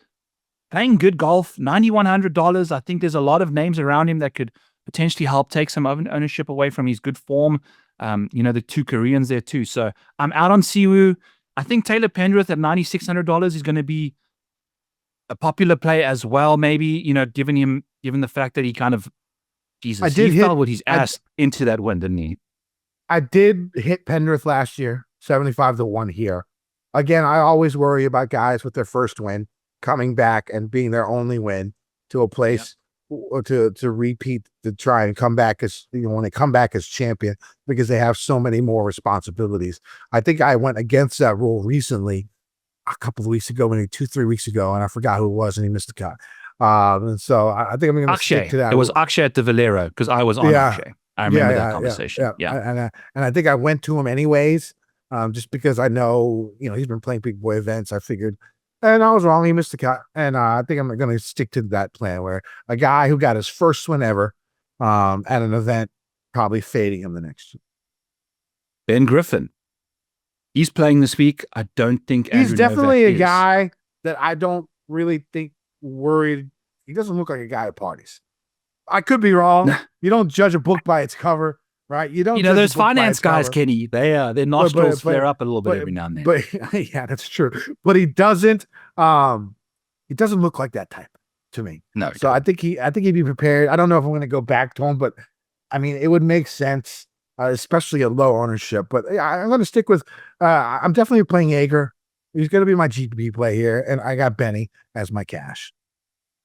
playing good golf, $9,100. I think there's a lot of names around him that could potentially help take some ownership away from his good form. The 2 Koreans there too. So I'm out on Siwoo. I think Taylor Pendrith at $9,600 is going to be a popular play as well. Maybe, given the fact that he kind of, he fell with his ass into that wind, didn't he? I did hit Pendrith last year, 75-1 here. Again, I always worry about guys with their first win coming back and being their only win to a place to repeat, to try and come back as, when they come back as champion, because they have so many more responsibilities. I think I went against that rule recently, a couple of weeks ago, maybe 2-3 weeks ago, and I forgot who it was, and he missed the cut. And so I think I'm going to stick to that. It was Akshay at the Valero, because I was on Akshay. I remember that conversation. And I think I went to him anyways, just because I know, he's been playing big boy events. I figured, and I was wrong. He missed the cut. And I think I'm going to stick to that plan where a guy who got his first win ever at an event, probably fading him the next year. Ben Griffin. He's playing this week. I don't think he's Andrew definitely Novak a is. guy that I don't really think worried. He doesn't look like a guy at parties. I could be wrong. You don't judge a book by its cover, right? You don't. Those finance guys, Kenny. Their nostrils flare up a little bit every now and then. But yeah, that's true. But he doesn't. He doesn't look like that type to me. No. So I think he'd be prepared. I don't know if I'm going to go back to him, but I mean, it would make sense, especially a low ownership. But yeah, I'm going to stick with. I'm definitely playing Jaeger. He's going to be my GPP play here, and I got Benny as my cash.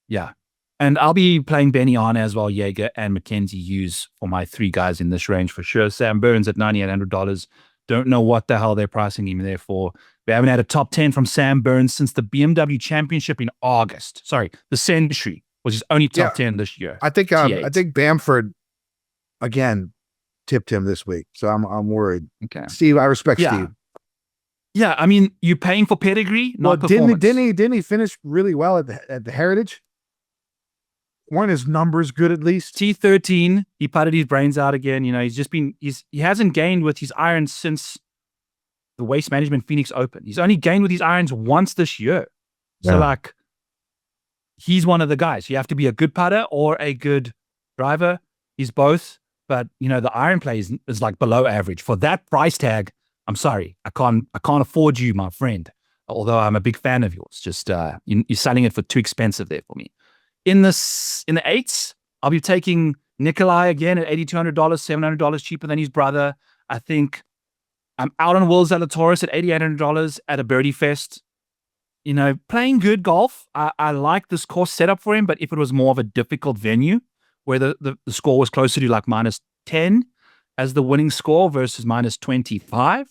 Yeah. And I'll be playing Benny on as well, Jaeger and Mackenzie Hughes for my 3 guys in this range for sure. Sam Burns at $9,800. Don't know what the hell they're pricing him there for. We haven't had a top 10 from Sam Burns since the BMW Championship in August. Sorry, the Century was his only top 10 this year. I think Bamford again tipped him this week, so I'm worried. Okay, Steve, I respect Steve. Yeah, I mean, you're paying for pedigree, not performance. Didn't he finish really well at the Heritage? Weren't his numbers good at least? T13, he putted his brains out again. He hasn't gained with his irons since the Waste Management Phoenix Open. He's only gained with his irons once this year. So he's one of the guys. You have to be a good putter or a good driver. He's both, but the iron play is like below average. For that price tag, I'm sorry, I can't afford you, my friend. Although I'm a big fan of yours. Just you're selling it for too expensive there for me. In the 8s, I'll be taking Nikolai again at $8,200, $700 cheaper than his brother. I think I'm out on Will Zalatoris at $8,800 at a birdie fest. Playing good golf. I like this course setup for him, but if it was more of a difficult venue where the score was closer to like -10 as the winning score versus -25,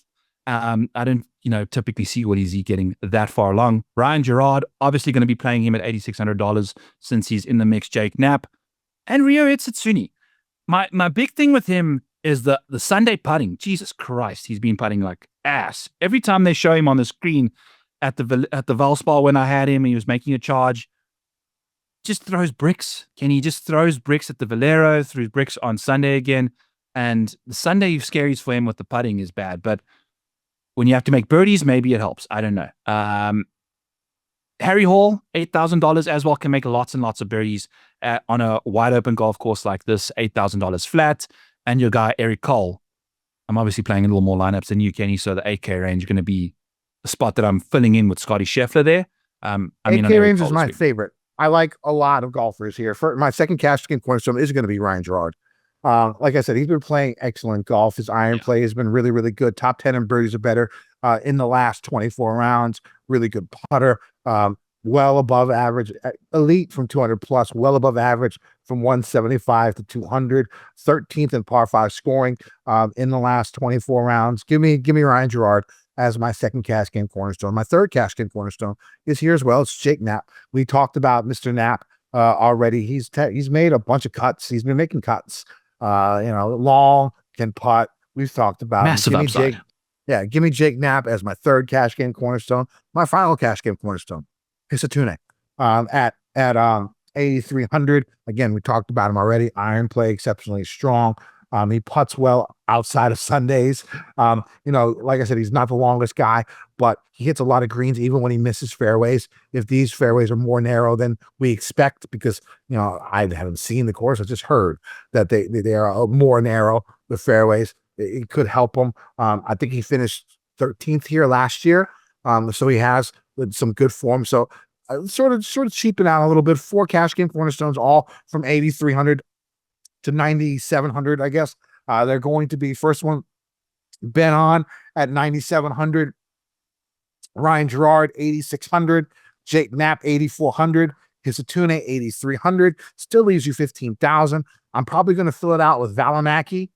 I don't typically see what is he getting that far along. Ryan Gerard, obviously going to be playing him at $8,600 since he's in the mix. Jake Knapp and Ryo Itsitsuni. My big thing with him is the Sunday putting. Jesus Christ, he's been putting like ass. Every time they show him on the screen at the Valspar when I had him and he was making a charge, just throws bricks. He just throws bricks at the Valero, throws bricks on Sunday again. And the Sunday scaries for him with the putting is bad, but when you have to make birdies, maybe it helps. I don't know. Harry Hall, $8,000 as well, can make lots and lots of birdies on a wide open golf course like this, $8,000 flat. And your guy, Eric Cole, I'm obviously playing a little more lineups than you, Kenny, so the 8K range is going to be the spot that I'm filling in with Scotty Scheffler there. 8K range is my favorite. I like a lot of golfers here. For my second cash skin cornerstone is going to be Ryan Gerard. Like I said, he's been playing excellent golf. His iron play has been really, really good. Top 10 in birdies or better in the last 24 rounds. Really good putter. well above average, elite from 200 plus, well above average from 175 to 200, 13th in par 5 scoring in the last 24 rounds. Give me Ryan Gerard as my second cash game cornerstone. My third cash game cornerstone is here as well. It's Jake Knapp. We talked about Mr. Knapp already. He's made a bunch of cuts. He's been making cuts. Long, can putt. We've talked about massive upside. Give me Jake Knapp as my third cash game cornerstone. My final cash game cornerstone is Hisatune at 8,300. Again, we talked about him already. Iron play exceptionally strong. He putts well outside of Sundays. Like I said, he's not the longest guy, but he hits a lot of greens even when he misses fairways. If these fairways are more narrow than we expect, because I haven't seen the course, I just heard that they are more narrow, the fairways. It could help him. I think he finished 13th here last year. So he has some good form. So sort of cheaping out a little bit. 4 cash game cornerstones, all from 8,300 to 9,700, I guess. They're going to be first one, Ben on at 9,700. Ryan Gerard, 8,600. Jake Knapp, 8,400. Hisatune, 8,300. Still leaves you 15,000. I'm probably going to fill it out with Valimaki.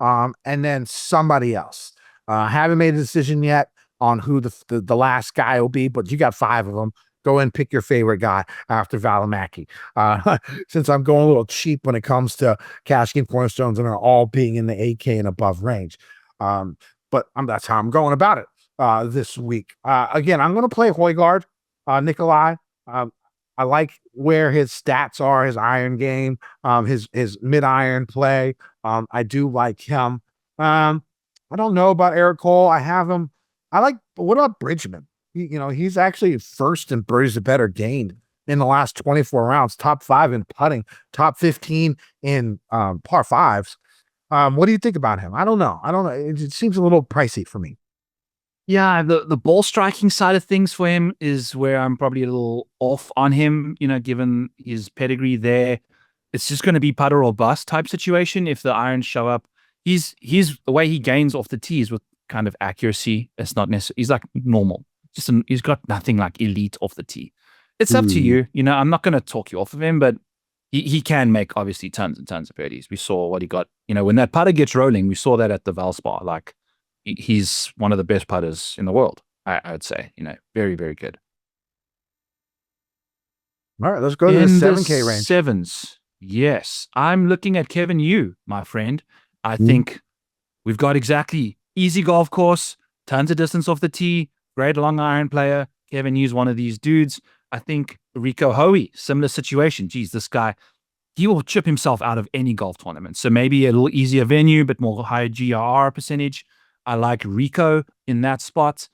And then somebody else. Haven't made a decision yet on who the last guy will be, but you got 5 of them. Go and pick your favorite guy after Valimaki. Since I'm going a little cheap when it comes to cash game cornerstones and are all being in the 8K and above range. But that's how I'm going about it this week. Again, I'm going to play Højgaard, Nikolai. I like where his stats are, his iron game, his mid-iron play. I do like him. I don't know about Eric Cole. I have him. What about Bridgman? He's actually first in birdies a better gained in the last 24 rounds, top 5 in putting, top 15 in par 5s. What do you think about him? I don't know. It seems a little pricey for me. Yeah, the ball striking side of things for him is where I'm probably a little off on him, given his pedigree there. It's just going to be putter or bust type situation if the irons show up. He's the way he gains off the tee is with kind of accuracy. It's not necessarily, he's like normal. He's got nothing like elite off the tee. It's up to you. I'm not going to talk you off of him, but he can make obviously tons and tons of birdies. We saw what he got, when that putter gets rolling, we saw that at the Valspar. Like, he's one of the best putters in the world, I would say. Very, very good. All right, let's go to the 7K range. Sevens. Yes. I'm looking at Kevin Yu, my friend. I think we've got exactly easy golf course, tons of distance off the tee, great long iron player. Kevin Yu's one of these dudes. I think Rico Hoey, similar situation. Geez, this guy, he will chip himself out of any golf tournament. So maybe a little easier venue, but more higher GRR percentage. I like Rico in that spot.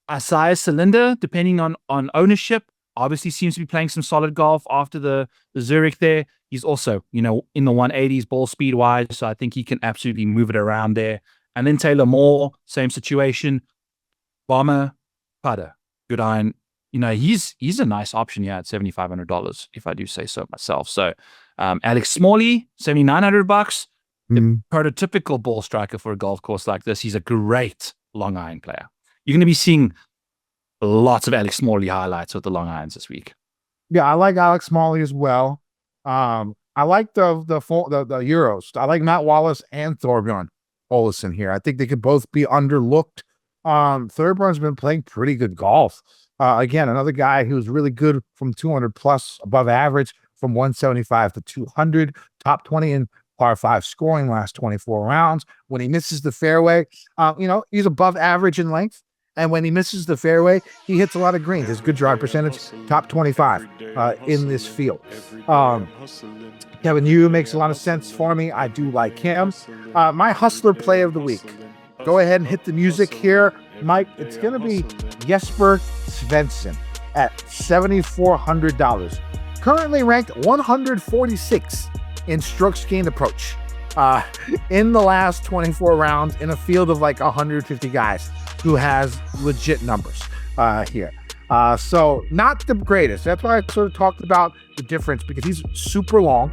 Asai Cylinder, depending on ownership, obviously seems to be playing some solid golf after the Zurich there. He's also, in the 180s ball speed wise. So I think he can absolutely move it around there. And then Taylor Moore, same situation. Bomber, putter, good iron. He's a nice option here at $7,500, if I do say so myself. So Alex Smalley, $7,900. The prototypical ball striker for a golf course like this. He's a great long iron player. You're going to be seeing lots of Alex Smalley highlights with the long irons this week. Yeah, I like Alex Smalley as well. I like the Euros. I like Matt Wallace and Thorbjorn Olesen here. I think they could both be underlooked. Thorbjorn's been playing pretty good golf. Again, another guy who's really good from 200 plus, above average from 175 to 200, top 20 in par 5 scoring last 24 rounds. When he misses the fairway, he's above average in length. And when he misses the fairway, he hits a lot of greens. His good drive percentage, top 25 in this field. Kevin Yu makes a lot of sense for me. I do like him. My hustler play of the week. Go ahead and hit the music here, Mike. It's going to be Jesper Svensson at $7,400. Currently ranked 146 in strokes gained approach in the last 24 rounds in a field of like 150 guys who has legit numbers here. So not the greatest. That's why I sort of talked about the difference, because he's super long,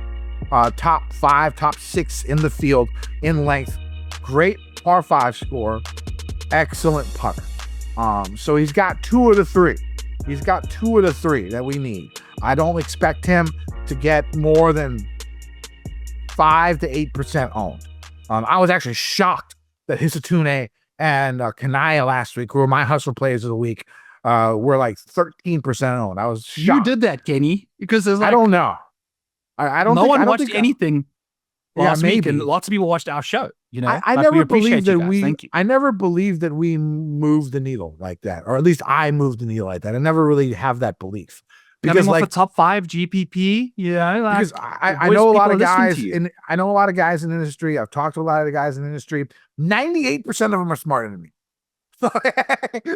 top 5, top 6 in the field in length, great par 5 score, excellent putter. So he's got 2 of the 3 He's got 2 of the 3 that we need. I don't expect him to get more than 5 to 8% owned. I was actually shocked that Hisatune and Kanaya last week, who were my hustle plays of the week, were like 13% owned. I was shocked. You did that, Kenny, because there's like, I don't know. I don't. No think, one I don't watched think, anything last week, and maybe. lots of people watched our show. You know, I Like, we never appreciate believed that you guys. we. Thank you. I never believed that we moved the needle like that, or at least I moved the needle like that. I never really have that belief Coming because, off like, a top 5 GPP, you know, like, because I voice know a people lot are of listening guys to you. in I know a lot of guys in the industry. I've talked to a lot of the guys in the industry. 98% of them are smarter than me. All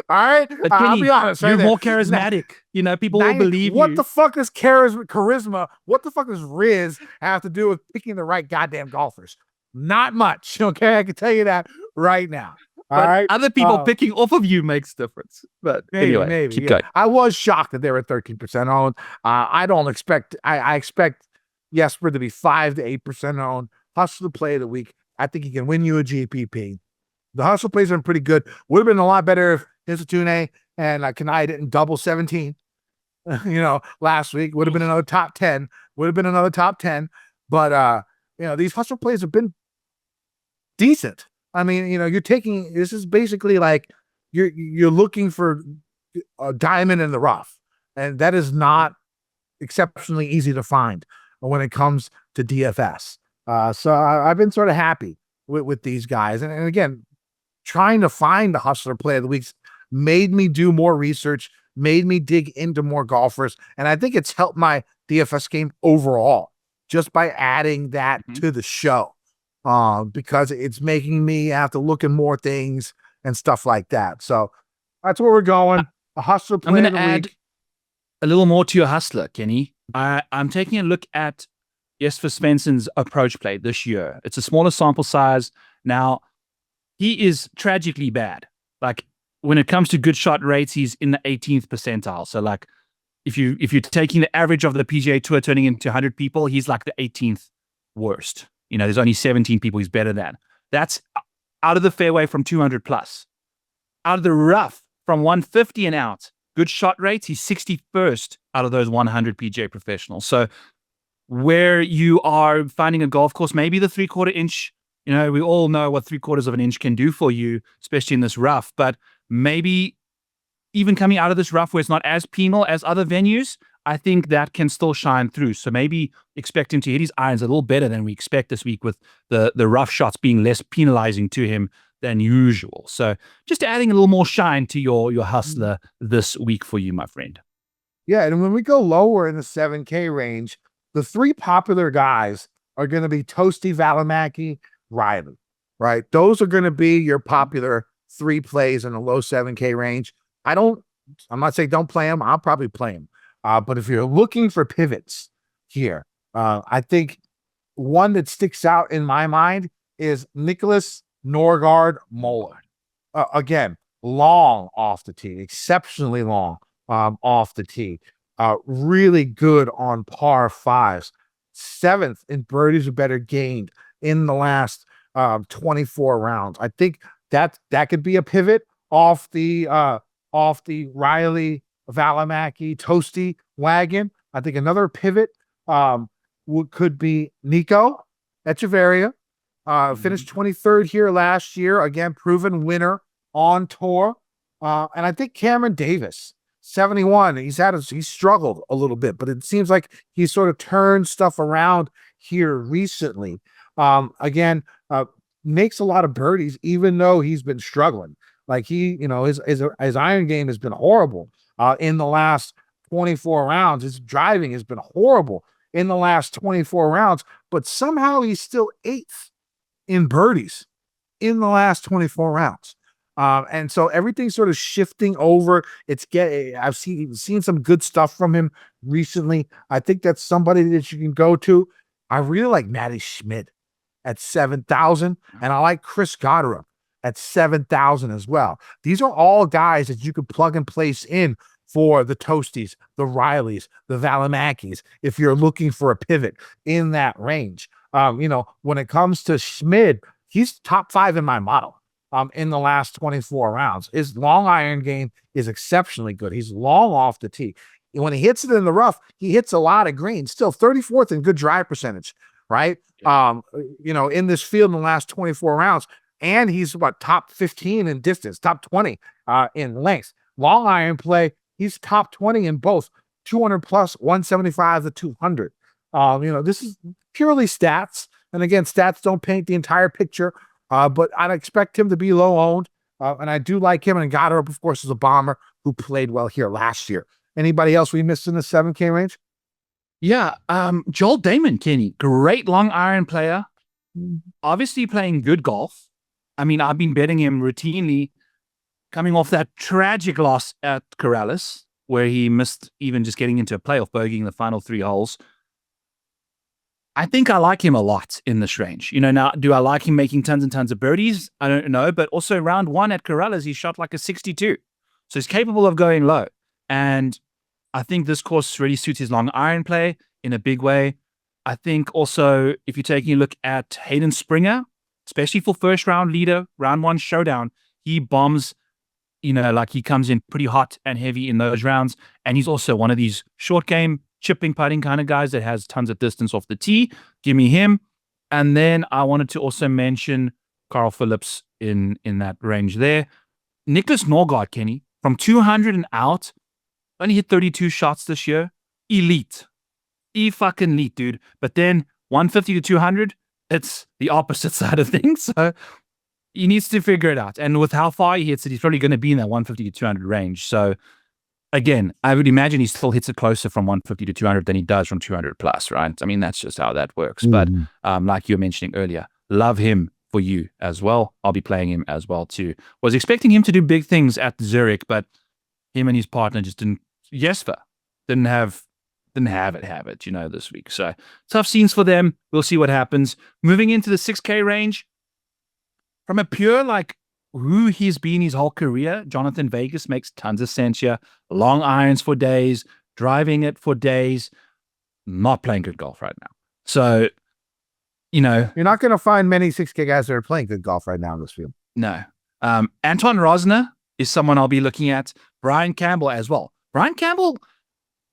right, But I'll Kenny, be honest. you're right more there. charismatic. You know, people will 90 believe what you. the fuck does charisma? What the fuck does Riz have to do with picking the right goddamn golfers? Not much. Okay, I can tell you that right now. All But right, other people picking off of you makes difference. But anyway, keep going. I was shocked that they were 13% owned. I don't expect. I expect Jesper to be 5 to 8% owned. Hustle play of the week. I think he can win you a GPP. The hustle plays have been pretty good. Would have been a lot better if Hisatune and Kanai didn't double 17. Last week would have been another top 10. Would have been another top 10. But these hustle plays have been decent. I mean, you're taking, this is basically like you're looking for a diamond in the rough, and that is not exceptionally easy to find when it comes to DFS. So I've been sort of happy with these guys, and again, trying to find the hustler play of the weeks made me do more research, made me dig into more golfers, and I think it's helped my DFS game overall just by adding that to the show. Because it's making me have to look at more things and stuff like that. So that's where we're going. A hustler play I'm of going to the add week. a little more to your hustler, Kenny. I'm taking a look at Jesper Svensson's approach play this year. It's a smaller sample size. Now, he is tragically bad. Like, when it comes to good shot rates, he's in the 18th percentile. So, like, if you're taking the average of the PGA Tour turning into 100 people, he's like the 18th worst. There's only 17 people he's better than. That's out of the fairway from 200 plus. Out of the rough from 150 and out, good shot rates, he's 61st out of those 100 PGA professionals. So where you are finding a golf course, maybe the 3/4 inch, we all know what 3/4 of an inch can do for you, especially in this rough, but maybe even coming out of this rough where it's not as penal as other venues, I think that can still shine through. So maybe expect him to hit his irons a little better than we expect this week, with the rough shots being less penalizing to him than usual. So just adding a little more shine to your hustler this week for you, my friend. Yeah, and when we go lower in the 7K range, the 3 popular guys are going to be Toasty, Valimaki, Riley, right? Those are going to be your popular 3 plays in the low 7K range. I'm not saying don't play them. I'll probably play them. But if you're looking for pivots here, I think one that sticks out in my mind is Nicholas Norgard Moller. Again, long off the tee, exceptionally long off the tee. Really good on par 5s. 7th in birdies or better gained in the last 24 rounds. I think that could be a pivot off the Riley, Valimaki, Toasty wagon. I think another pivot could be Nico Echeverria. Finished 23rd here last year. Again, proven winner on tour. And I think Cameron Davis, 71. He's struggled a little bit, but it seems like he's sort of turned stuff around here recently. Again, makes a lot of birdies, even though he's been struggling. Like his iron game has been horrible in the last 24 rounds. His driving has been horrible in the last 24 rounds, but somehow he's still 8th in birdies in the last 24 rounds. And so everything's sort of shifting over. I've seen some good stuff from him recently. I think that's somebody that you can go to. I really like Matty Schmidt at 7,000, and I like Chris Goddard at 7,000 as well. These are all guys that you could plug and place in for the Toasties, the Rileys, the Valimakis, if you're looking for a pivot in that range. When it comes to Schmid, he's top 5 in my model. in the last 24 rounds. His long iron game is exceptionally good. He's long off the tee. When he hits it in the rough, he hits a lot of green. Still 34th in good drive percentage, right? Yeah. In this field in the last 24 rounds, and he's top 15 in distance, top 20 in length. Long iron play, he's top 20 in both 200 plus, 175 to 200. This is purely stats. And again, stats don't paint the entire picture, but I'd expect him to be low owned. And I do like him. And Goddard, of course, is a bomber who played well here last year. Anybody else we missed in the 7K range? Yeah. Joel Damon, Kenny, great long iron player. Obviously playing good golf. I mean, I've been betting him routinely coming off that tragic loss at Corrales, where he missed even just getting into a playoff bogeying the final 3 holes. I think I like him a lot in this range. Now, do I like him making tons and tons of birdies? I don't know. But also round 1 at Corrales, he shot like a 62. So he's capable of going low. And I think this course really suits his long iron play in a big way. I think also, if you're taking a look at Hayden Springer, especially for first round leader, round 1 showdown, he bombs, like he comes in pretty hot and heavy in those rounds. And he's also one of these short game, chipping, putting kind of guys that has tons of distance off the tee. Give me him. And then I wanted to also mention Carl Phillips in that range there. Nicholas Norgard, Kenny, from 200 and out, only hit 32 shots this year. Elite. Fucking elite, dude. But then 150 to 200, it's the opposite side of things. So he needs to figure it out. And with how far he hits it, he's probably going to be in that 150 to 200 range. So again, I would imagine he still hits it closer from 150 to 200 than he does from 200 plus, right? I mean, that's just how that works. But like you were mentioning earlier, love him for you as well. I'll be playing him as well too. Was expecting him to do big things at Zurich, but him and his partner just didn't have it, this week. So tough scenes for them. We'll see what happens. Moving into the 6K range, from a pure who he's been his whole career, Jonathan Vegas makes tons of sense here. Long irons for days, driving it for days, not playing good golf right now. So, you're not going to find many 6K guys that are playing good golf right now in this field. No. Anton Rosner is someone I'll be looking at. Brian Campbell as well. Brian Campbell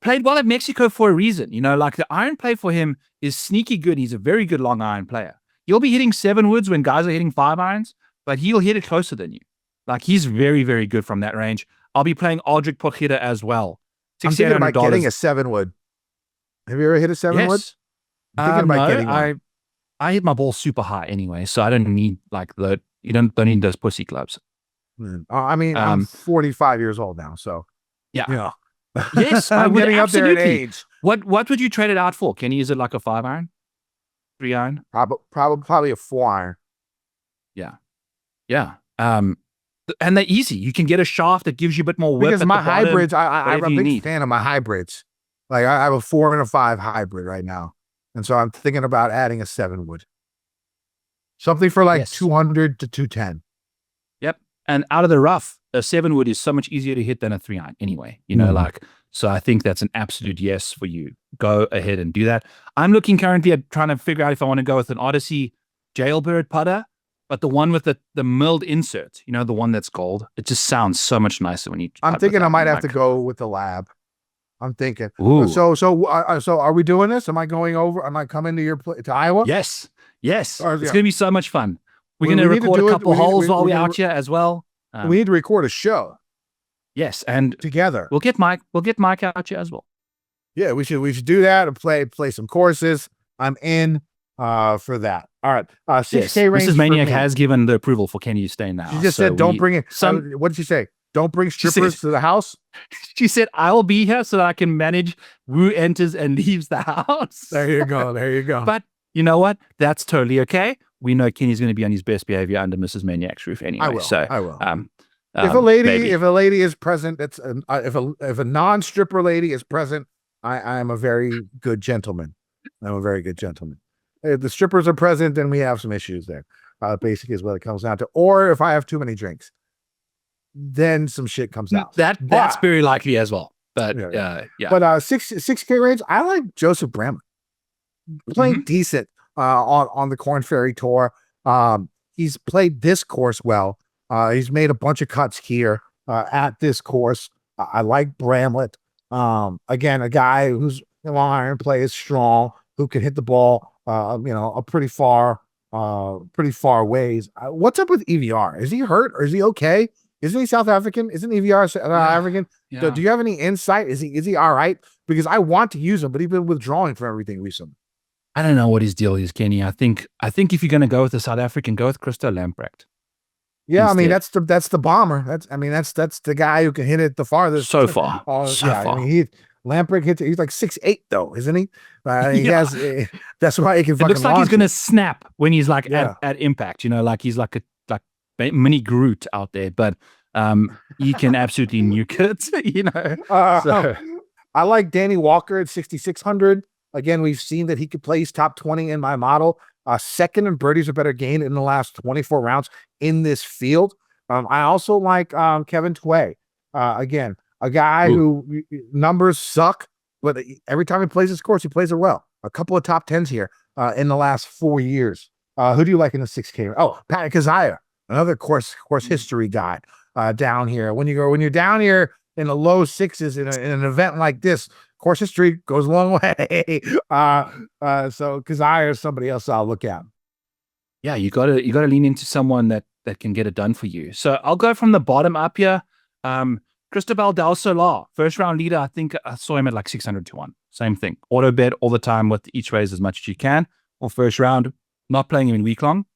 played well at Mexico for a reason. The iron play for him is sneaky good. He's a very good long iron player. He'll be hitting 7 woods when guys are hitting 5 irons, but he'll hit it closer than you. He's very, very good from that range. I'll be playing Aldrich Porchita as well. I'm thinking about getting a 7 wood. Have you ever hit a 7 wood? I'm thinking about getting one. I hit my ball super high anyway, so I don't need you don't need those pussy clubs. I'm 45 years old now, so yeah. Yes, I'm getting up there in age. What would you trade it out for? Kenny, is it like a 5 iron? 3 iron? Probably a 4 iron. Yeah. And they're easy. You can get a shaft that gives you a bit more whip. Because my hybrids, I'm a big need. fan of my hybrids. I have a 4 and a 5 hybrid right now. And so I'm thinking about adding a 7 wood. Something for 200 to 210. Yep. And out of the rough, a 7 wood is so much easier to hit than a 3 iron anyway. So I think that's an absolute yes for you. Go ahead and do that. I'm looking currently at trying to figure out if I want to go with an Odyssey Jailbird putter, but the one with the milled insert, the one that's gold. It just sounds so much nicer when you. I'm thinking I might have to go with the lab. I'm thinking. Ooh. So are we doing this? Am I going over? Am I coming to Iowa? Yes. It's going to be so much fun. We're going to record a couple holes while we're out here as well. We need to record a show. Yes, and together we'll get Mike out here as well. Yeah, we should do that and play some courses. I'm in for that. All right, 6K range. Mrs. Maniac has given the approval for Kenny to stay now. She just said, "Don't bring it." What did she say? Don't bring strippers to the house. She said, "I will be here so that I can manage who enters and leaves the house." There you go. But you know what? That's totally okay. We know Kenny's going to be on his best behavior under Mrs. Maniac's roof anyway. I will. If a lady is present, if a non-stripper lady is present, I am a very good gentleman. I'm a very good gentleman. If the strippers are present, then we have some issues there. Basically is what it comes down to. Or if I have too many drinks, then some shit comes out. That's very likely as well. But yeah. But 6K range, I like Joseph Bramlett. Playing decent on the Corn Ferry Tour. He's played this course well. He's made a bunch of cuts here at this course. I like Bramlett. Again, a guy who's long iron play is strong, who can hit the ball, a pretty far ways. What's up with EVR? Is he hurt or is he okay? Isn't he South African? Isn't EVR African? Yeah. Do you have any insight? Is he all right? Because I want to use him, but he's been withdrawing from everything recently. I don't know what his deal is, Kenny. I think if you're going to go with the South African, go with Christo Lamprecht. Yeah, I mean Instead. that's the bomber. That's the guy who can hit it the farthest. So far. So far. I mean, Lamprecht hits. He's like 6'8" though, isn't he? He has. That's why he can. It looks like he's going to snap when he's like Yeah. at impact. Like he's like a mini Groot out there, but he can absolutely nuke it. So. I like Danny Walker at 6,600. Again, we've seen that he could place top 20 in my model. Second and birdies are better gained in the last 24 rounds in this field. I also like Kevin Tway. Again, a guy who numbers suck, but every time he plays this course, he plays it well. A couple of top 10s here in the last 4 years. Who do you like in the 6K? Oh, Pat Kazaya, another course history guy down here. When you're down here in the low sixes in an event like this, course history goes a long way. So Kazaya is somebody else I'll look at. Yeah, you gotta lean into someone that can get it done for you. So I'll go from the bottom up here. Cristobal Del Solar, first round leader. I think I saw him at like 600 to 1. Same thing. Auto bet all the time with each raise as much as you can. Or first round, not playing him in week long.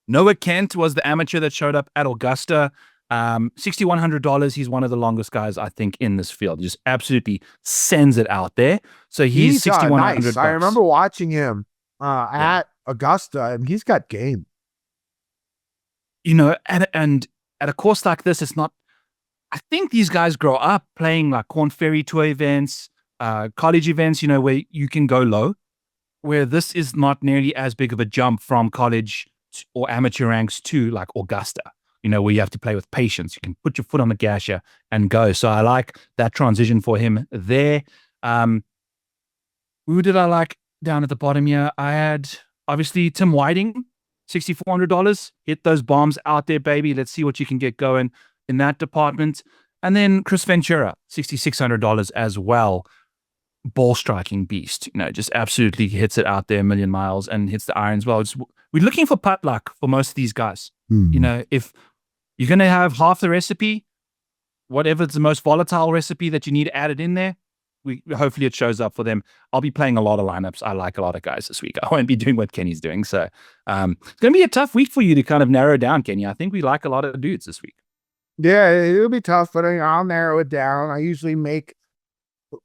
Noah Kent was the amateur that showed up at Augusta. $6,100. He's one of the longest guys, I think, in this field. He just absolutely sends it out there. So he's 6,100. Nice. I remember watching him at Augusta, and he's got game. And at a course like this, it's not. I think these guys grow up playing like Corn Ferry Tour events, college events, where you can go low, where this is not nearly as big of a jump from college or amateur ranks to like Augusta, where you have to play with patience. You can put your foot on the gas here and go. So I like that transition for him there. Who did I like down at the bottom here? I had obviously Tim Whiting, $6,400. Hit those bombs out there, baby. Let's see what you can get going in that department. And then Chris Ventura, $6,600 as well. Ball striking beast, just absolutely hits it out there a million miles and hits the irons well. We're looking for putt luck for most of these guys. If you're going to have half the recipe, whatever's the most volatile recipe that you need added in there, hopefully it shows up for them. I'll be playing a lot of lineups. I like a lot of guys this week. I won't be doing what Kenny's doing. So it's going to be a tough week for you to kind of narrow down, Kenny. I think we like a lot of dudes this week. Yeah, it'll be tough, but I'll narrow it down.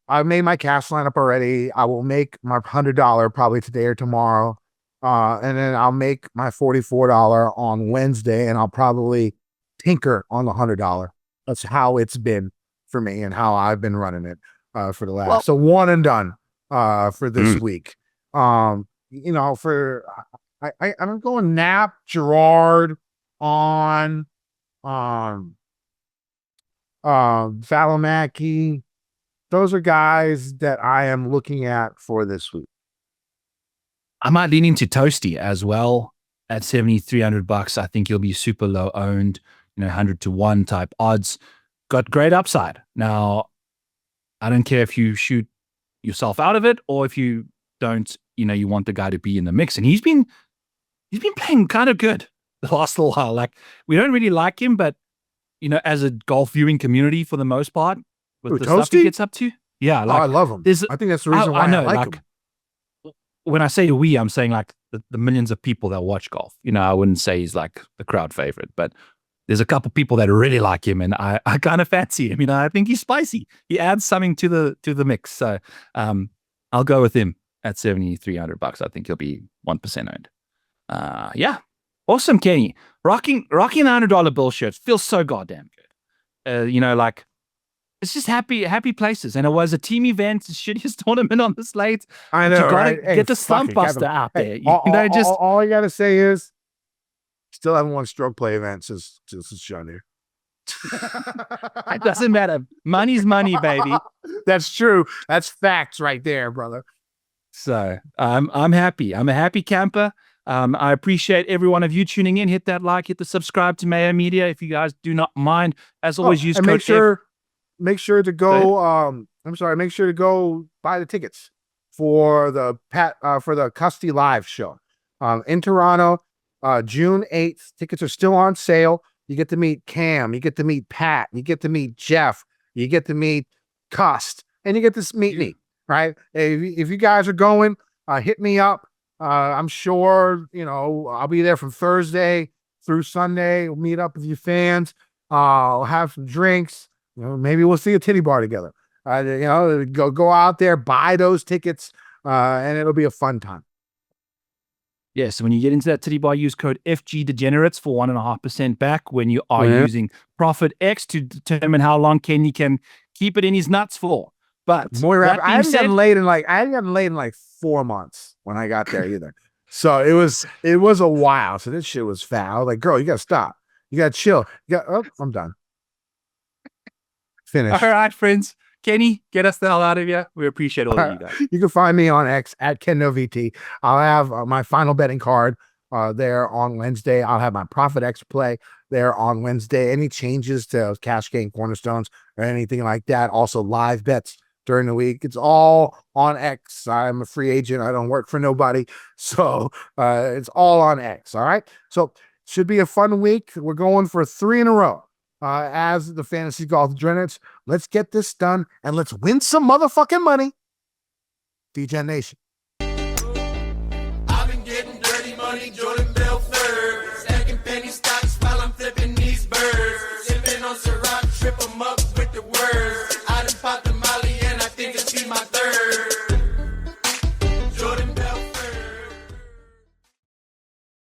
I made my cash lineup already. I will make my $100 probably today or tomorrow. And then I'll make my $44 on Wednesday, and I'll probably tinker on the $100. That's how it's been for me and how I've been running it for the last. So one and done for this week. I'm going Knapp, Gerard on Valimaki. Those are guys that I am looking at for this week. I might lean into Toasty as well at $7,300. I think he'll be super low owned, 100 to 1 type odds. Got great upside. Now, I don't care if you shoot yourself out of it or if you don't, you want the guy to be in the mix. And he's been playing kind of good the last little while. Like, we don't really like him, but as a golf viewing community for the most part, with the stuff he gets up to. Yeah. Like, I love him. I think that's the reason why I like him. When I say we, I'm saying like the millions of people that watch golf. I wouldn't say he's like the crowd favorite, but there's a couple people that really like him, and I kind of fancy him. I think he's spicy. He adds something to the mix. So I'll go with him at $7,300. I think he'll be 1% owned. Yeah, awesome, Kenny. Rocking a $100 bill shirt feels so goddamn good. Like. It's just happy places. And it was a team event, the shittiest tournament on the slate. I know, you gotta right? get the slump buster out there. All I gotta say is, still haven't won stroke play event since John here. It doesn't matter. Money's money, baby. That's true. That's facts right there, brother. So I'm happy. I'm a happy camper. I appreciate every one of you tuning in. Hit that like, hit the subscribe to Mayo Media if you guys do not mind. As always, use and code make sure to go. Make sure to go buy the tickets for the Custy Live show in Toronto, June 8th. Tickets are still on sale. You get to meet Cam, you get to meet Pat, you get to meet Jeff, you get to meet Cust, and you get to meet me. Right? If you guys are going, hit me up. I'm sure I'll be there from Thursday through Sunday. We'll meet up with you fans. I'll have some drinks. Maybe we'll see a titty bar together. Go out there, buy those tickets, and it'll be a fun time. Yeah, so when you get into that titty bar, use code FG Degenerates for 1.5% back when you are using ProphetX to determine how long Kenny can keep it in his nuts for. But I hadn't gotten laid in like 4 months when I got there either. So it was a while. So this shit was foul. Like, girl, you gotta stop. You gotta chill. I'm done. Finished. All right, friends. Kenny, get us the hell out of here. We appreciate all of you guys. You can find me on X at KenNoVT. I'll have my final betting card there on Wednesday. I'll have my ProphetX play there on Wednesday. Any changes to cash game cornerstones or anything like that. Also live bets during the week. It's all on X. I'm a free agent. I don't work for nobody. So it's all on X. All right. So should be a fun week. We're going for 3 in a row. As the Fantasy Golf Degenerates. Let's get this done and let's win some motherfucking money. Degen Nation.